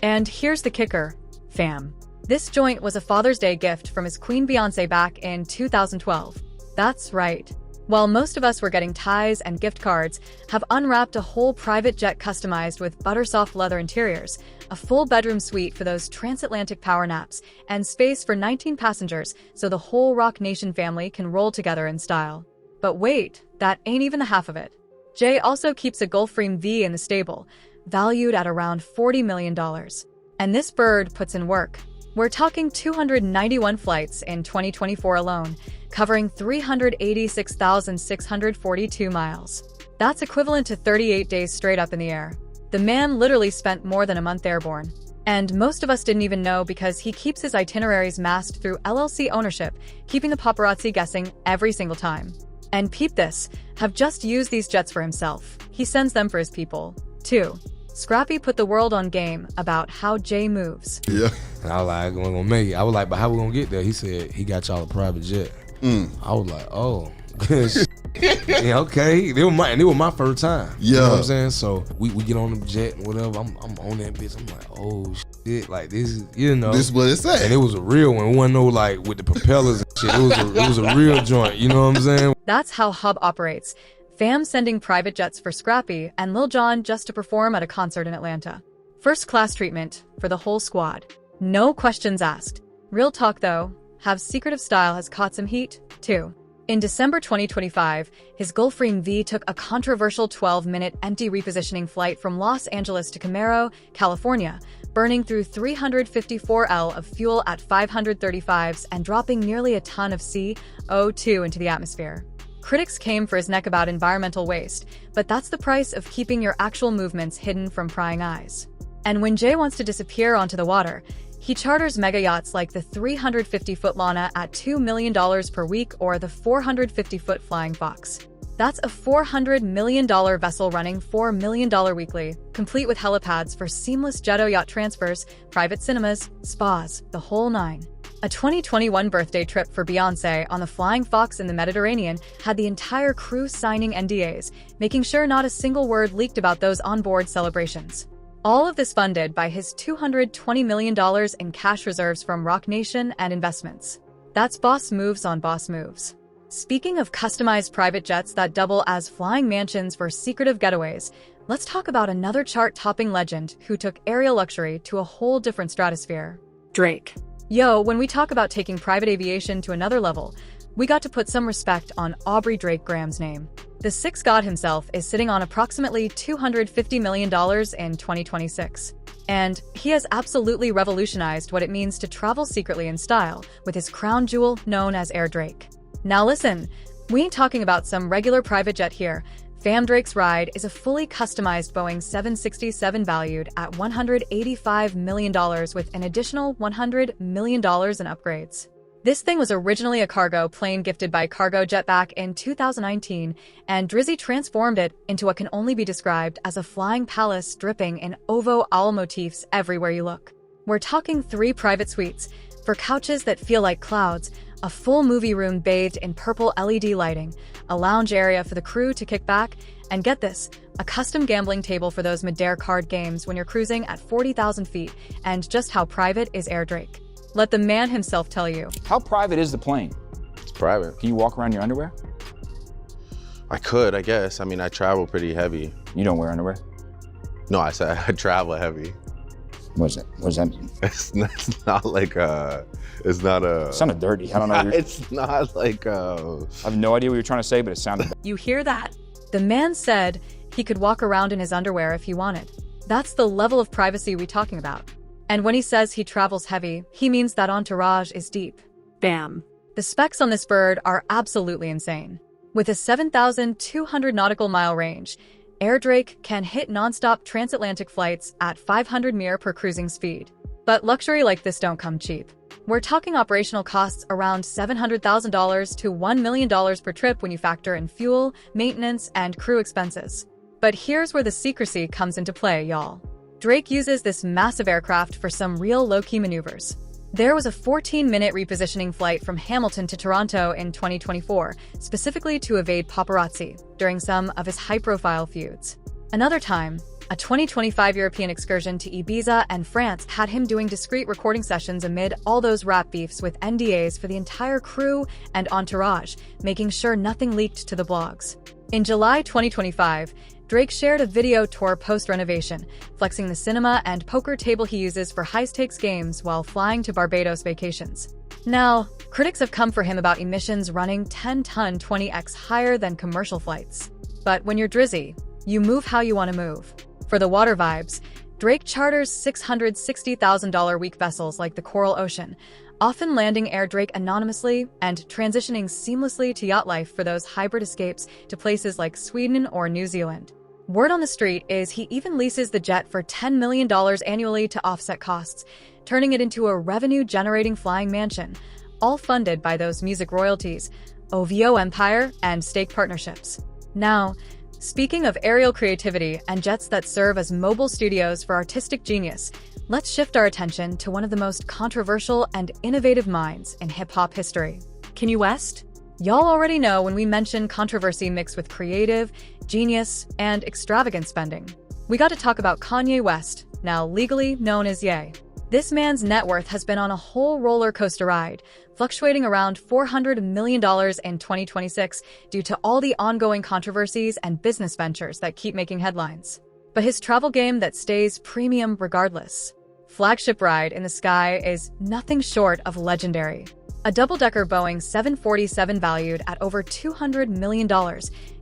Speaker 1: And here's the kicker, fam. This joint was a Father's Day gift from his queen Beyoncé back in 2012. That's right. While most of us were getting ties and gift cards, have unwrapped a whole private jet customized with buttersoft leather interiors, a full bedroom suite for those transatlantic power naps, and space for 19 passengers so the whole Rock Nation family can roll together in style. But wait, that ain't even the half of it. Jay also keeps a Gulfstream V in the stable, valued at around $40 million. And this bird puts in work. We're talking 291 flights in 2024 alone, covering 386,642 miles. That's equivalent to 38 days straight up in the air. The man literally spent more than a month airborne. And most of us didn't even know because he keeps his itineraries masked through LLC ownership, keeping the paparazzi guessing every single time. And peep this, have just used these jets for himself. He sends them for his people, too. Scrappy put the world on game about how Jay moves.
Speaker 3: Yeah. And I was like, we're gonna make it. I was like, but how we gonna get there? He said, he got y'all a private jet. I was like, oh. Yeah, okay. It was my first time.
Speaker 4: Yeah.
Speaker 3: You know what I'm saying? So we get on the jet and whatever. I'm on that bitch. I'm like, oh shit, like this is, you know.
Speaker 4: This is what it said.
Speaker 3: And it was a real one. It wasn't no like with the propellers and shit. It was a real joint. You know what I'm saying?
Speaker 1: That's how Hub operates. Fam sending private jets for Scrappy and Lil Jon just to perform at a concert in Atlanta. First class treatment for the whole squad. No questions asked. Real talk though, Hav's secretive style has caught some heat, too. In December 2025, his Gulfstream V took a controversial 12-minute empty repositioning flight from Los Angeles to Camaro, California, burning through 354 L of fuel at 535s and dropping nearly a ton of CO2 into the atmosphere. Critics came for his neck about environmental waste, but that's the price of keeping your actual movements hidden from prying eyes. And when Jay wants to disappear onto the water, he charters mega yachts like the 350-foot Lana at $2 million per week or the 450-foot Flying Fox. That's a $400 million vessel running $4 million weekly, complete with helipads for seamless jet-o yacht transfers, private cinemas, spas, the whole nine. A 2021 birthday trip for Beyoncé on the Flying Fox in the Mediterranean had the entire crew signing NDAs, making sure not a single word leaked about those onboard celebrations. All of this funded by his $220 million in cash reserves from Roc Nation and investments. That's boss moves on boss moves. Speaking of customized private jets that double as flying mansions for secretive getaways, let's talk about another chart-topping legend who took aerial luxury to a whole different stratosphere. Drake. Yo, when we talk about taking private aviation to another level, we got to put some respect on Aubrey Drake Graham's name. The Six God himself is sitting on approximately $250 million in 2026. And he has absolutely revolutionized what it means to travel secretly in style with his crown jewel known as Air Drake. Now listen, we ain't talking about some regular private jet here. Fam Drake's ride is a fully customized Boeing 767 valued at $185 million with an additional $100 million in upgrades. This thing was originally a cargo plane gifted by Cargojet back in 2019, and Drizzy transformed it into what can only be described as a flying palace dripping in ovo owl motifs everywhere you look. We're talking 3 private suites, for couches that feel like clouds, a full movie room bathed in purple LED lighting, a lounge area for the crew to kick back, and get this, a custom gambling table for those mid-dare card games when you're cruising at 40,000 feet, and just how private is Air Drake? Let the man himself tell you.
Speaker 5: How private is the plane?
Speaker 6: It's private.
Speaker 5: Can you walk around in your underwear?
Speaker 6: I could, I guess. I mean, I travel pretty heavy.
Speaker 5: You don't wear underwear?
Speaker 6: No, I said I travel heavy.
Speaker 5: What does that mean?
Speaker 6: It's not like it's not a...
Speaker 5: It sounded dirty. I don't know.
Speaker 6: It's not like
Speaker 5: I have no idea what you're trying to say, but it sounded bad.
Speaker 1: You hear that? The man said he could walk around in his underwear if he wanted. That's the level of privacy we're talking about. And when he says he travels heavy, he means that entourage is deep. Bam. The specs on this bird are absolutely insane. With a 7,200 nautical mile range, Air Drake can hit non-stop transatlantic flights at 500 mph per cruising speed. But luxury like this don't come cheap. We're talking operational costs around $700,000 to $1 million per trip when you factor in fuel, maintenance, and crew expenses. But here's where the secrecy comes into play, y'all. Drake uses this massive aircraft for some real low-key maneuvers. There was a 14-minute repositioning flight from Hamilton to Toronto in 2024, specifically to evade paparazzi during some of his high-profile feuds. Another time, a 2025 European excursion to Ibiza and France had him doing discreet recording sessions amid all those rap beefs with NDAs for the entire crew and entourage, making sure nothing leaked to the blogs. In July 2025, Drake shared a video tour post-renovation, flexing the cinema and poker table he uses for high-stakes games while flying to Barbados vacations. Now, critics have come for him about emissions running 10-ton 20x higher than commercial flights. But when you're Drizzy, you move how you want to move. For the water vibes, Drake charters $660,000 week vessels like the Coral Ocean, often landing Air Drake anonymously and transitioning seamlessly to yacht life for those hybrid escapes to places like Sweden or New Zealand. Word on the street is he even leases the jet for $10 million annually to offset costs, turning it into a revenue-generating flying mansion, all funded by those music royalties, OVO empire, and stake partnerships. Now, speaking of aerial creativity and jets that serve as mobile studios for artistic genius, let's shift our attention to one of the most controversial and innovative minds in hip-hop history. Kanye West? Y'all already know when we mention controversy mixed with creative, genius, and extravagant spending. We got to talk about Kanye West, now legally known as Ye. This man's net worth has been on a whole roller coaster ride, fluctuating around $400 million in 2026 due to all the ongoing controversies and business ventures that keep making headlines. But his travel game that stays premium regardless. Flagship ride in the sky is nothing short of legendary. A double-decker Boeing 747 valued at over $200 million,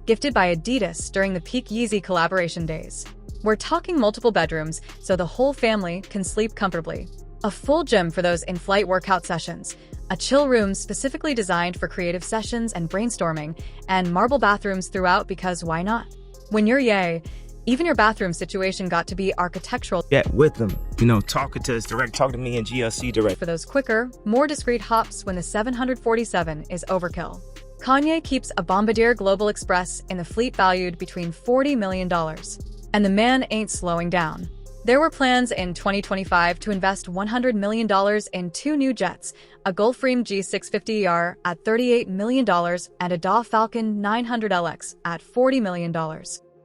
Speaker 1: gifted by Adidas during the peak Yeezy collaboration days. We're talking multiple bedrooms, so the whole family can sleep comfortably. A full gym for those in-flight workout sessions, a chill room specifically designed for creative sessions and brainstorming, and marble bathrooms throughout because why not? When you're Ye, even your bathroom situation got to be architectural.
Speaker 4: Get with them, talking to us direct, talking to me and GLC direct.
Speaker 1: For those quicker, more discreet hops when the 747 is overkill. Kanye keeps a Bombardier Global Express in the fleet valued between $40 million. And the man ain't slowing down. There were plans in 2025 to invest $100 million in 2 new jets, a Gulfstream G650ER at $38 million and a DAW Falcon 900LX at $40 million.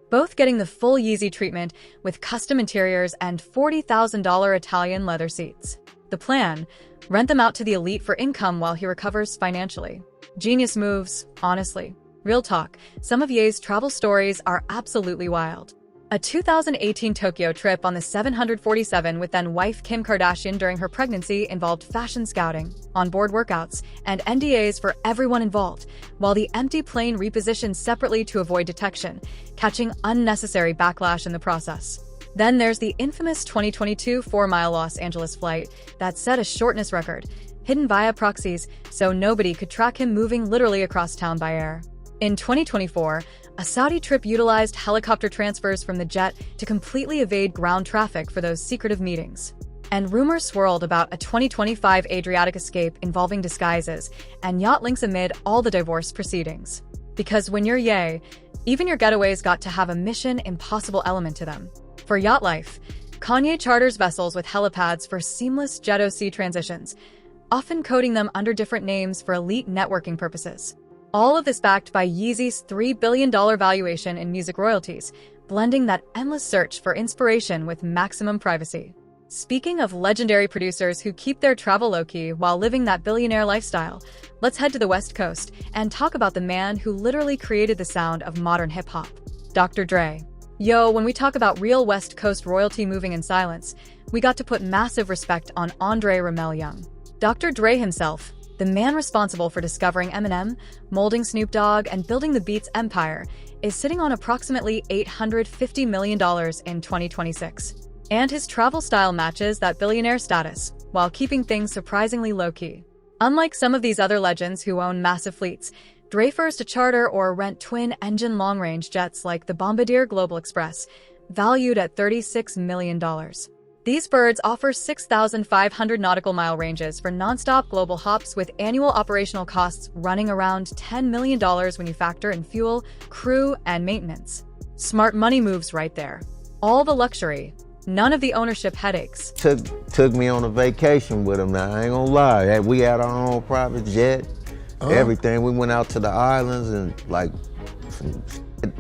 Speaker 1: Both getting the full Yeezy treatment with custom interiors and $40,000 Italian leather seats. The plan? Rent them out to the elite for income while he recovers financially. Genius moves, honestly. Real talk, some of Ye's travel stories are absolutely wild. A 2018 Tokyo trip on the 747 with then-wife Kim Kardashian during her pregnancy involved fashion scouting, onboard workouts, and NDAs for everyone involved, while the empty plane repositioned separately to avoid detection, catching unnecessary backlash in the process. Then there's the infamous 2022 4-mile Los Angeles flight that set a shortness record, hidden via proxies so nobody could track him moving literally across town by air. In 2024, a Saudi trip utilized helicopter transfers from the jet to completely evade ground traffic for those secretive meetings. And rumors swirled about a 2025 Adriatic escape involving disguises and yacht links amid all the divorce proceedings. Because when you're Ye, even your getaways got to have a Mission Impossible element to them. For yacht life, Kanye charters vessels with helipads for seamless jet-OC transitions, often coding them under different names for elite networking purposes. All of this backed by Yeezy's $3 billion valuation in music royalties, blending that endless search for inspiration with maximum privacy. Speaking of legendary producers who keep their travel low-key while living that billionaire lifestyle, let's head to the West Coast and talk about the man who literally created the sound of modern hip-hop, Dr. Dre. Yo, when we talk about real West Coast royalty moving in silence, we got to put massive respect on Andre Ramel Young. Dr. Dre himself, the man responsible for discovering Eminem, molding Snoop Dogg, and building the Beats empire, is sitting on approximately $850 million in 2026. And his travel style matches that billionaire status, while keeping things surprisingly low-key. Unlike some of these other legends who own massive fleets, Dre prefers to charter or rent twin-engine long-range jets like the Bombardier Global Express, valued at $36 million. These birds offer 6,500 nautical mile ranges for non-stop global hops with annual operational costs running around $10 million when you factor in fuel, crew, and maintenance. Smart money moves right there. All the luxury, none of the ownership headaches.
Speaker 2: Took me on a vacation with him now, I ain't gonna lie. We had our own private jet, everything. We went out to the islands and like some shit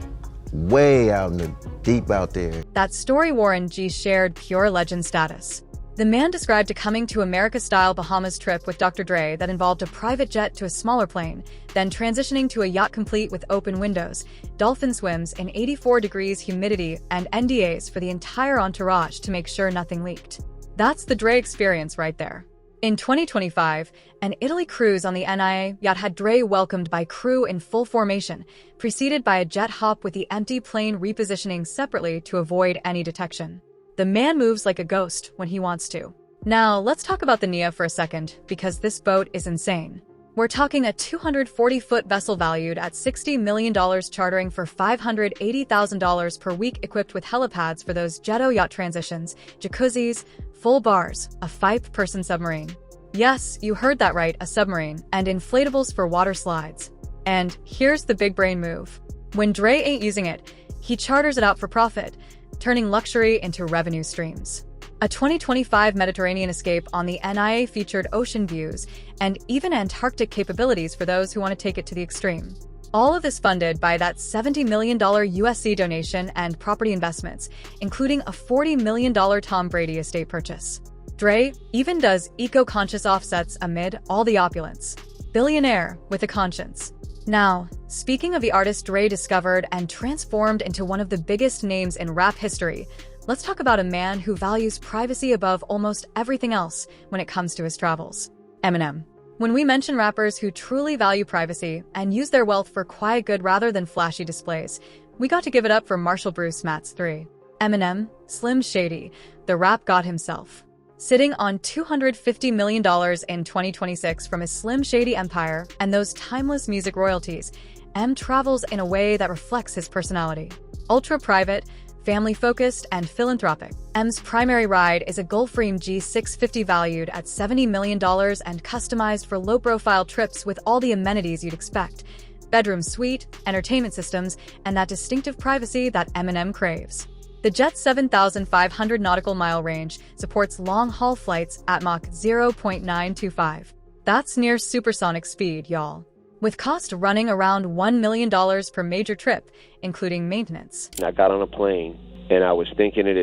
Speaker 2: way out in the deep out there.
Speaker 1: That story Warren G shared pure legend status. The man described a coming-to-America-style Bahamas trip with Dr. Dre that involved a private jet to a smaller plane, then transitioning to a yacht complete with open windows, dolphin swims in 84 degrees humidity, and NDAs for the entire entourage to make sure nothing leaked. That's the Dre experience right there. In 2025, an Italy cruise on the NIA yacht had Dre welcomed by crew in full formation, preceded by a jet hop with the empty plane repositioning separately to avoid any detection. The man moves like a ghost when he wants to. Now, let's talk about the Nia for a second, because this boat is insane. We're talking a 240-foot vessel valued at $60 million chartering for $580,000 per week, equipped with helipads for those jet-o yacht transitions, jacuzzis, full bars, a 5-person submarine. Yes, you heard that right, a submarine, and inflatables for water slides. And here's the big brain move. When Dre ain't using it, he charters it out for profit, turning luxury into revenue streams. A 2025 Mediterranean escape on the NIA featured ocean views and even Antarctic capabilities for those who want to take it to the extreme. All of this funded by that $70 million USC donation and property investments, including a $40 million Tom Brady estate purchase. Dre even does eco-conscious offsets amid all the opulence. Billionaire with a conscience. Now, speaking of the artist Dre discovered and transformed into one of the biggest names in rap history, let's talk about a man who values privacy above almost everything else when it comes to his travels. Eminem. When we mention rappers who truly value privacy and use their wealth for quiet good rather than flashy displays, we got to give it up for Marshall Bruce Matz III. Eminem, Slim Shady, the rap god himself. Sitting on $250 million in 2026 from his Slim Shady empire and those timeless music royalties, M travels in a way that reflects his personality. Ultra-private, family-focused, and philanthropic. M's primary ride is a Gulfstream G650 valued at $70 million and customized for low-profile trips with all the amenities you'd expect. Bedroom suite, entertainment systems, and that distinctive privacy that Eminem craves. The jet's 7,500 nautical mile range supports long-haul flights at Mach 0.925. That's near supersonic speed, y'all. With cost running around $1 million per major trip, including maintenance.
Speaker 7: I got on a plane, and I was thinking of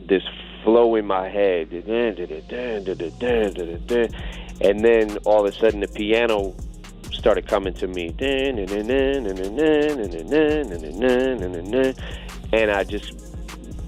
Speaker 7: this flow in my head. And then all of a sudden the piano started coming to me. And I just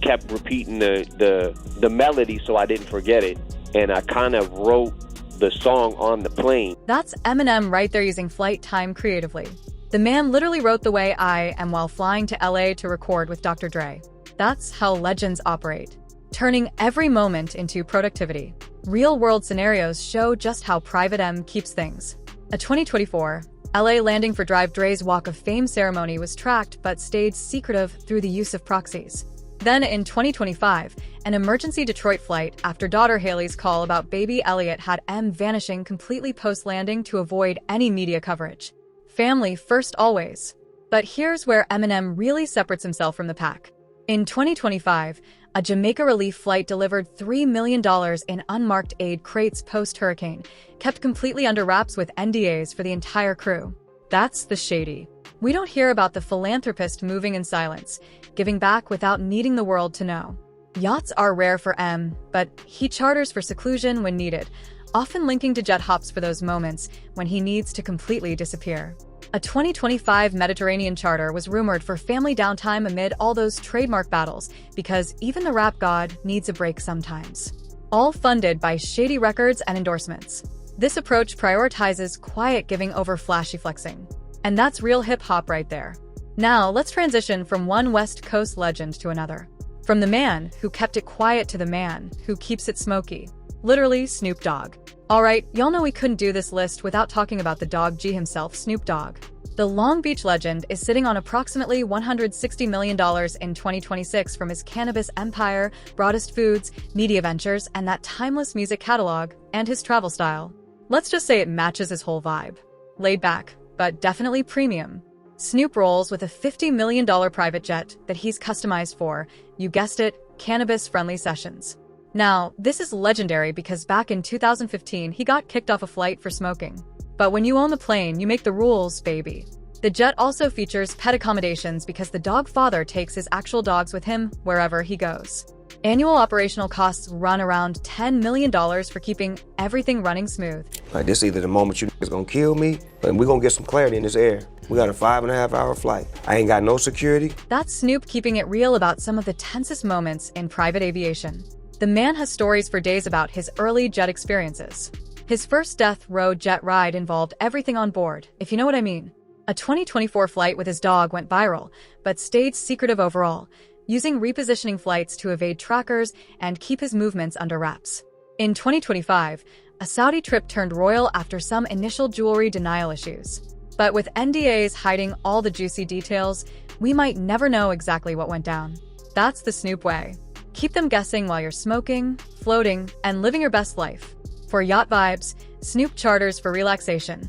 Speaker 7: kept repeating the melody so I didn't forget it. And I kind of wrote the song on the plane.
Speaker 1: That's Eminem right there using flight time creatively. The man literally wrote The Way I Am while flying to LA to record with Dr. Dre. That's how legends operate, turning every moment into productivity. Real-world scenarios show just how Private M keeps things. A 2024 LA landing for Drive Dre's Walk of Fame ceremony was tracked but stayed secretive through the use of proxies. Then in 2025, an emergency Detroit flight after daughter Haley's call about baby Elliot had M vanishing completely post-landing to avoid any media coverage. Family first always. But here's where Eminem really separates himself from the pack. In 2025, a Jamaica relief flight delivered $3 million in unmarked aid crates post-hurricane, kept completely under wraps with NDAs for the entire crew. That's the shady. We don't hear about the philanthropist moving in silence, giving back without needing the world to know. Yachts are rare for M, but he charters for seclusion when needed, often linking to jet hops for those moments when he needs to completely disappear. A 2025 Mediterranean charter was rumored for family downtime amid all those trademark battles, because even the rap god needs a break sometimes. All funded by shady records and endorsements. This approach prioritizes quiet giving over flashy flexing. And that's real hip-hop right there. Now, let's transition from one West Coast legend to another. From the man who kept it quiet to the man who keeps it smoky. Literally, Snoop Dogg. Alright, y'all know we couldn't do this list without talking about the Dog G himself, Snoop Dogg. The Long Beach legend is sitting on approximately $160 million in 2026 from his cannabis empire, broadest foods, media ventures, and that timeless music catalog, and his travel style. Let's just say it matches his whole vibe. Laid back, but definitely premium. Snoop rolls with a $50 million private jet that he's customized for, you guessed it, cannabis-friendly sessions. Now, this is legendary because back in 2015, he got kicked off a flight for smoking. But when you own the plane, you make the rules, baby. The jet also features pet accommodations because the dog father takes his actual dogs with him wherever he goes. Annual operational costs run around $10 million for keeping everything running smooth.
Speaker 8: Like, this either the moment you is gonna kill me, and we're gonna get some clarity in this air. We got a 5.5-hour flight. I ain't got no security.
Speaker 1: That's Snoop keeping it real about some of the tensest moments in private aviation. The man has stories for days about his early jet experiences. His first death row jet ride involved everything on board, if you know what I mean. A 2024 flight with his dog went viral, but stayed secretive overall, using repositioning flights to evade trackers and keep his movements under wraps. In 2025, a Saudi trip turned royal after some initial jewelry denial issues. But with NDAs hiding all the juicy details, we might never know exactly what went down. That's the Snoop way. Keep them guessing while you're smoking, floating, and living your best life. For yacht vibes, Snoop charters for relaxation,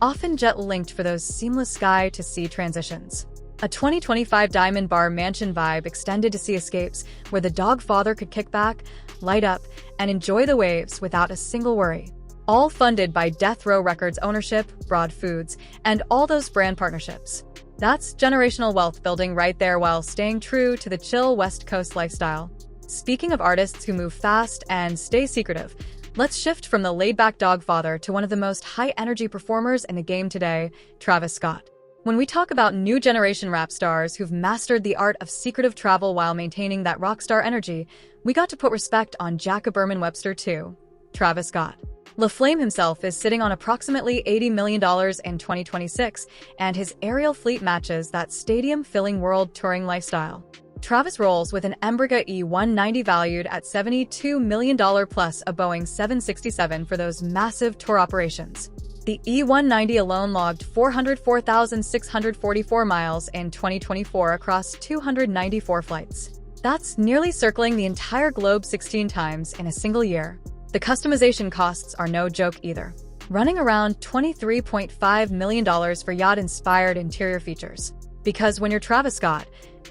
Speaker 1: often jet-linked for those seamless sky-to-sea transitions. A 2025 Diamond Bar mansion vibe extended to seascapes where the dog father could kick back, light up, and enjoy the waves without a single worry. All funded by Death Row Records ownership, Broad Foods, and all those brand partnerships. That's generational wealth building right there while staying true to the chill West Coast lifestyle. Speaking of artists who move fast and stay secretive, let's shift from the laid-back dog father to one of the most high-energy performers in the game today, Travis Scott. When we talk about new generation rap stars who've mastered the art of secretive travel while maintaining that rock star energy, we got to put respect on Jack Berman Webster too. Travis Scott. La Flame himself is sitting on approximately $80 million in 2026, and his aerial fleet matches that stadium-filling world touring lifestyle. Travis rolls with an Embraer E190 valued at $72 million plus a Boeing 767 for those massive tour operations. The E190 alone logged 404,644 miles in 2024 across 294 flights. That's nearly circling the entire globe 16 times in a single year. The customization costs are no joke either, running around $23.5 million for yacht-inspired interior features. Because when you're Travis Scott,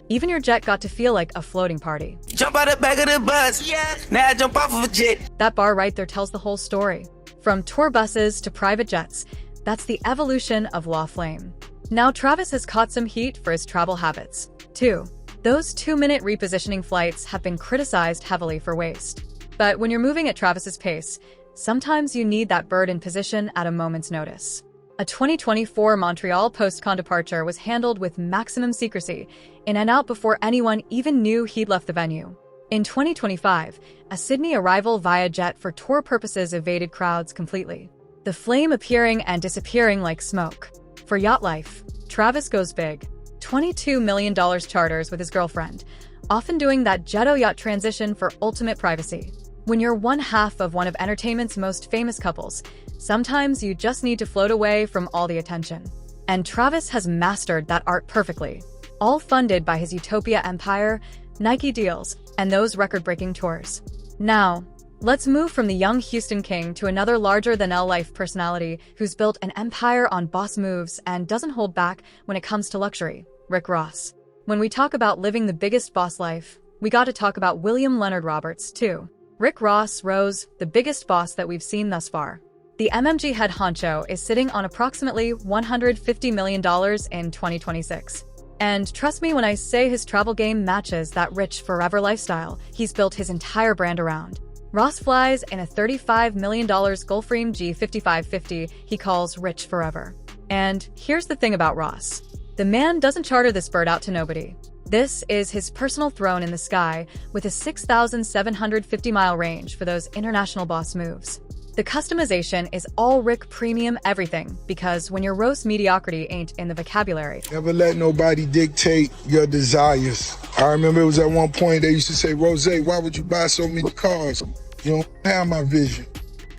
Speaker 1: even your jet got to feel like a floating party.
Speaker 9: Jump out the back of the bus, yeah. Now I jump off of a jet.
Speaker 1: That bar right there tells the whole story. From tour buses to private jets, that's the evolution of La Flame. Now Travis has caught some heat for his travel habits, too. Those 2-minute repositioning flights have been criticized heavily for waste. But when you're moving at Travis's pace, sometimes you need that bird in position at a moment's notice. A 2024 Montreal post-con departure was handled with maximum secrecy, in and out before anyone even knew he'd left the venue. In 2025, a Sydney arrival via jet for tour purposes evaded crowds completely, the flame appearing and disappearing like smoke. For yacht life, Travis goes big. $22 million charters with his girlfriend, often doing that jet-o yacht transition for ultimate privacy. When you're one half of one of entertainment's most famous couples, sometimes you just need to float away from all the attention. And Travis has mastered that art perfectly, all funded by his Utopia empire, Nike deals, and those record-breaking tours. Now, let's move from the young Houston King to another larger-than-life personality who's built an empire on boss moves and doesn't hold back when it comes to luxury, Rick Ross. When we talk about living the biggest boss life, we got to talk about William Leonard Roberts, too. Rick Ross rose the biggest boss that we've seen thus far. The MMG head honcho is sitting on approximately $150 million in 2026. And trust me when I say his travel game matches that rich forever lifestyle he's built his entire brand around. Ross flies in a $35 million Gulfstream G5550 he calls rich forever. And here's the thing about Ross. The man doesn't charter this bird out to nobody. This is his personal throne in the sky with a 6,750-mile range for those international boss moves. The customization is all Rick premium everything because when your roast mediocrity ain't in the vocabulary.
Speaker 10: Never let nobody dictate your desires. I remember it was at one point they used to say, Rose, why would you buy so many cars? You don't have my vision.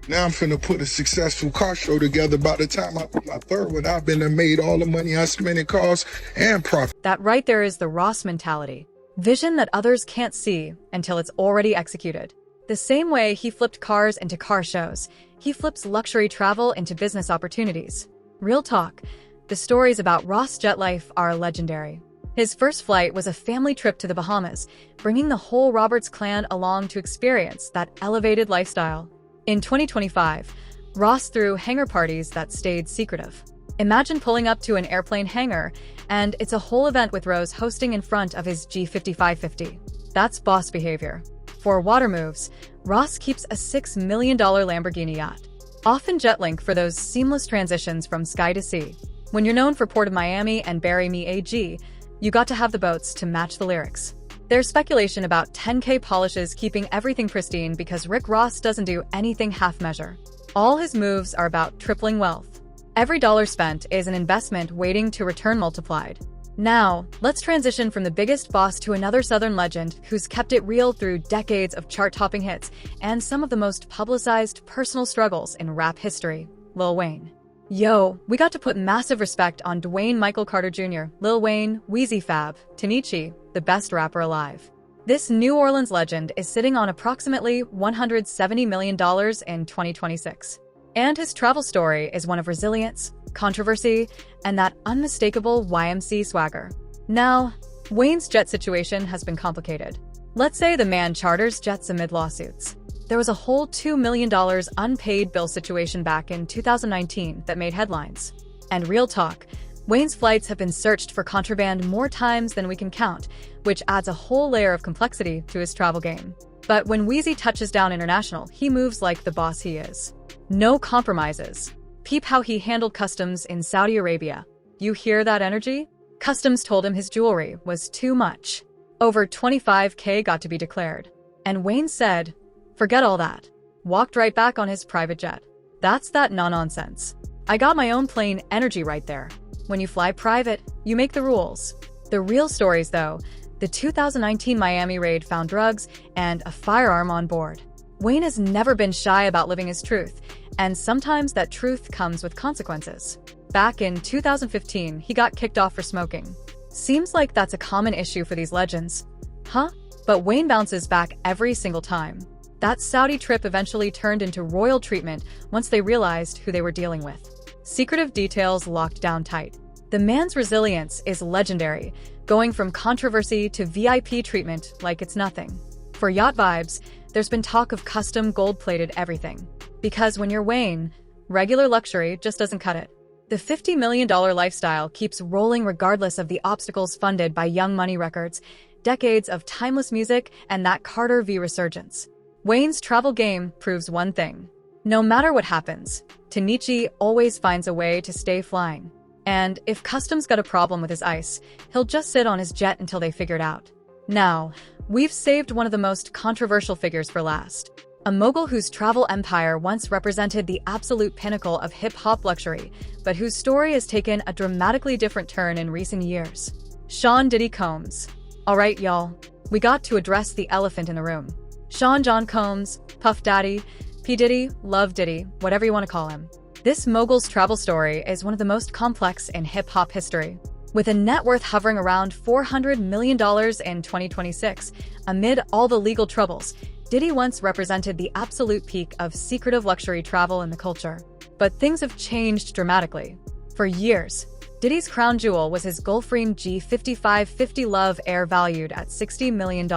Speaker 10: Now I'm finna put a successful car show together. By the time I put my third one, I've been and made all the money I spent in cars and profit.
Speaker 1: That right there is the Ross mentality. Vision that others can't see until it's already executed. The same way he flipped cars into car shows, he flips luxury travel into business opportunities. Real talk, the stories about Ross jet life are legendary. His first flight was a family trip to the Bahamas, bringing the whole Roberts clan along to experience that elevated lifestyle. In 2025, Ross threw hangar parties that stayed secretive. Imagine pulling up to an airplane hangar, and it's a whole event with Rose hosting in front of his G5550. That's boss behavior. For water moves, Ross keeps a $6 million Lamborghini yacht, often jet-link for those seamless transitions from sky to sea. When you're known for Port of Miami and Bury Me AG, you got to have the boats to match the lyrics. There's speculation about 10K polishes keeping everything pristine because Rick Ross doesn't do anything half-measure. All his moves are about tripling wealth. Every dollar spent is an investment waiting to return multiplied. Now, let's transition from the biggest boss to another Southern legend who's kept it real through decades of chart-topping hits and some of the most publicized personal struggles in rap history, Lil Wayne. Yo, we got to put massive respect on Dwayne Michael Carter Jr., Lil Wayne, Wheezy Fab, Tanichi, the best rapper alive. This New Orleans legend is sitting on approximately $170 million in 2026. And his travel story is one of resilience, controversy, and that unmistakable YMC swagger. Now, Wayne's jet situation has been complicated. Let's say the man charters jets amid lawsuits. There was a whole $2 million unpaid bill situation back in 2019 that made headlines. And real talk, Wayne's flights have been searched for contraband more times than we can count, which adds a whole layer of complexity to his travel game. But when Wheezy touches down international, he moves like the boss he is. No compromises. Peep how he handled customs in Saudi Arabia. You hear that energy? Customs told him his jewelry was too much. Over 25K got to be declared. And Wayne said, forget all that. Walked right back on his private jet. That's that no-nonsense. I got my own plane energy right there. When you fly private, you make the rules. The real stories, though, the 2019 Miami raid found drugs and a firearm on board. Wayne has never been shy about living his truth, and sometimes that truth comes with consequences. Back in 2015, he got kicked off for smoking. Seems like that's a common issue for these legends. Huh? But Wayne bounces back every single time. That Saudi trip eventually turned into royal treatment once they realized who they were dealing with. Secretive details locked down tight. The man's resilience is legendary, going from controversy to VIP treatment like it's nothing. For yacht vibes, there's been talk of custom gold-plated everything. Because when you're Wayne, regular luxury just doesn't cut it. The $50 million lifestyle keeps rolling regardless of the obstacles funded by Young Money Records, decades of timeless music, and that Carter V resurgence. Wayne's travel game proves one thing. No matter what happens, Tanichi always finds a way to stay flying. And if customs got a problem with his ice, he'll just sit on his jet until they figure it out. Now, we've saved one of the most controversial figures for last. A mogul whose travel empire once represented the absolute pinnacle of hip-hop luxury, but whose story has taken a dramatically different turn in recent years. Sean Diddy Combs. Alright, y'all, we got to address the elephant in the room. Sean John Combs, Puff Daddy, P. Diddy, Love Diddy, whatever you want to call him. This mogul's travel story is one of the most complex in hip-hop history. With a net worth hovering around $400 million in 2026, amid all the legal troubles, Diddy once represented the absolute peak of secretive luxury travel in the culture. But things have changed dramatically. For years, Diddy's crown jewel was his Gulfstream G5550 Love Air valued at $60 million.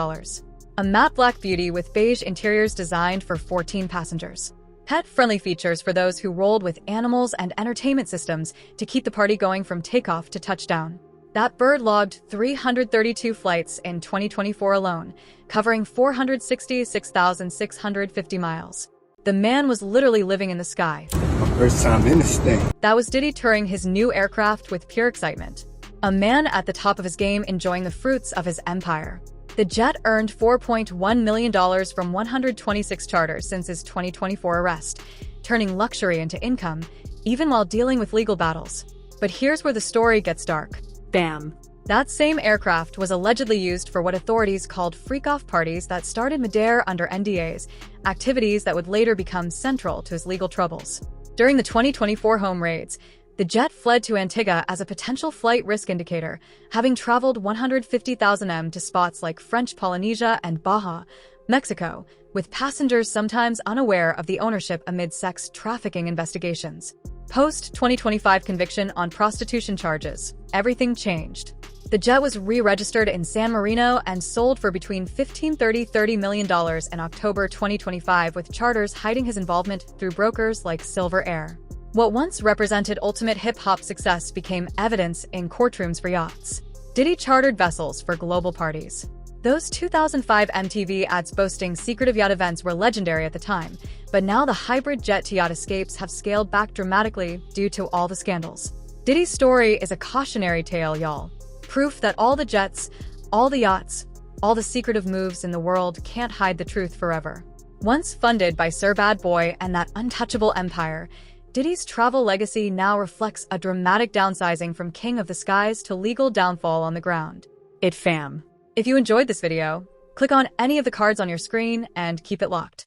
Speaker 1: A matte black beauty with beige interiors designed for 14 passengers. Pet-friendly features for those who rolled with animals and entertainment systems to keep the party going from takeoff to touchdown. That bird logged 332 flights in 2024 alone, covering 466,650 miles. The man was literally living in the sky.
Speaker 10: My first time in the state.
Speaker 1: That was Diddy touring his new aircraft with pure excitement. A man at the top of his game enjoying the fruits of his empire. The jet earned $4.1 million from 126 charters since his 2024 arrest, turning luxury into income, even while dealing with legal battles. But here's where the story gets dark. Bam. That same aircraft was allegedly used for what authorities called freak-off parties that started midair under NDAs, activities that would later become central to his legal troubles. During the 2024 home raids, the jet fled to Antigua as a potential flight risk indicator, having traveled 150,000 m to spots like French Polynesia and Baja, Mexico, with passengers sometimes unaware of the ownership amid sex trafficking investigations. Post-2025 conviction on prostitution charges, everything changed. The jet was re-registered in San Marino and sold for between $30 million in October 2025, with charters hiding his involvement through brokers like Silver Air. What once represented ultimate hip-hop success became evidence in courtrooms for yachts. Diddy chartered vessels for global parties. Those 2005 MTV ads boasting secretive yacht events were legendary at the time, but now the hybrid jet-to-yacht escapes have scaled back dramatically due to all the scandals. Diddy's story is a cautionary tale, y'all. Proof that all the jets, all the yachts, all the secretive moves in the world can't hide the truth forever. Once funded by Sir Bad Boy and that untouchable empire, Diddy's travel legacy now reflects a dramatic downsizing from king of the skies to legal downfall on the ground. It fam. If you enjoyed this video, click on any of the cards on your screen and keep it locked.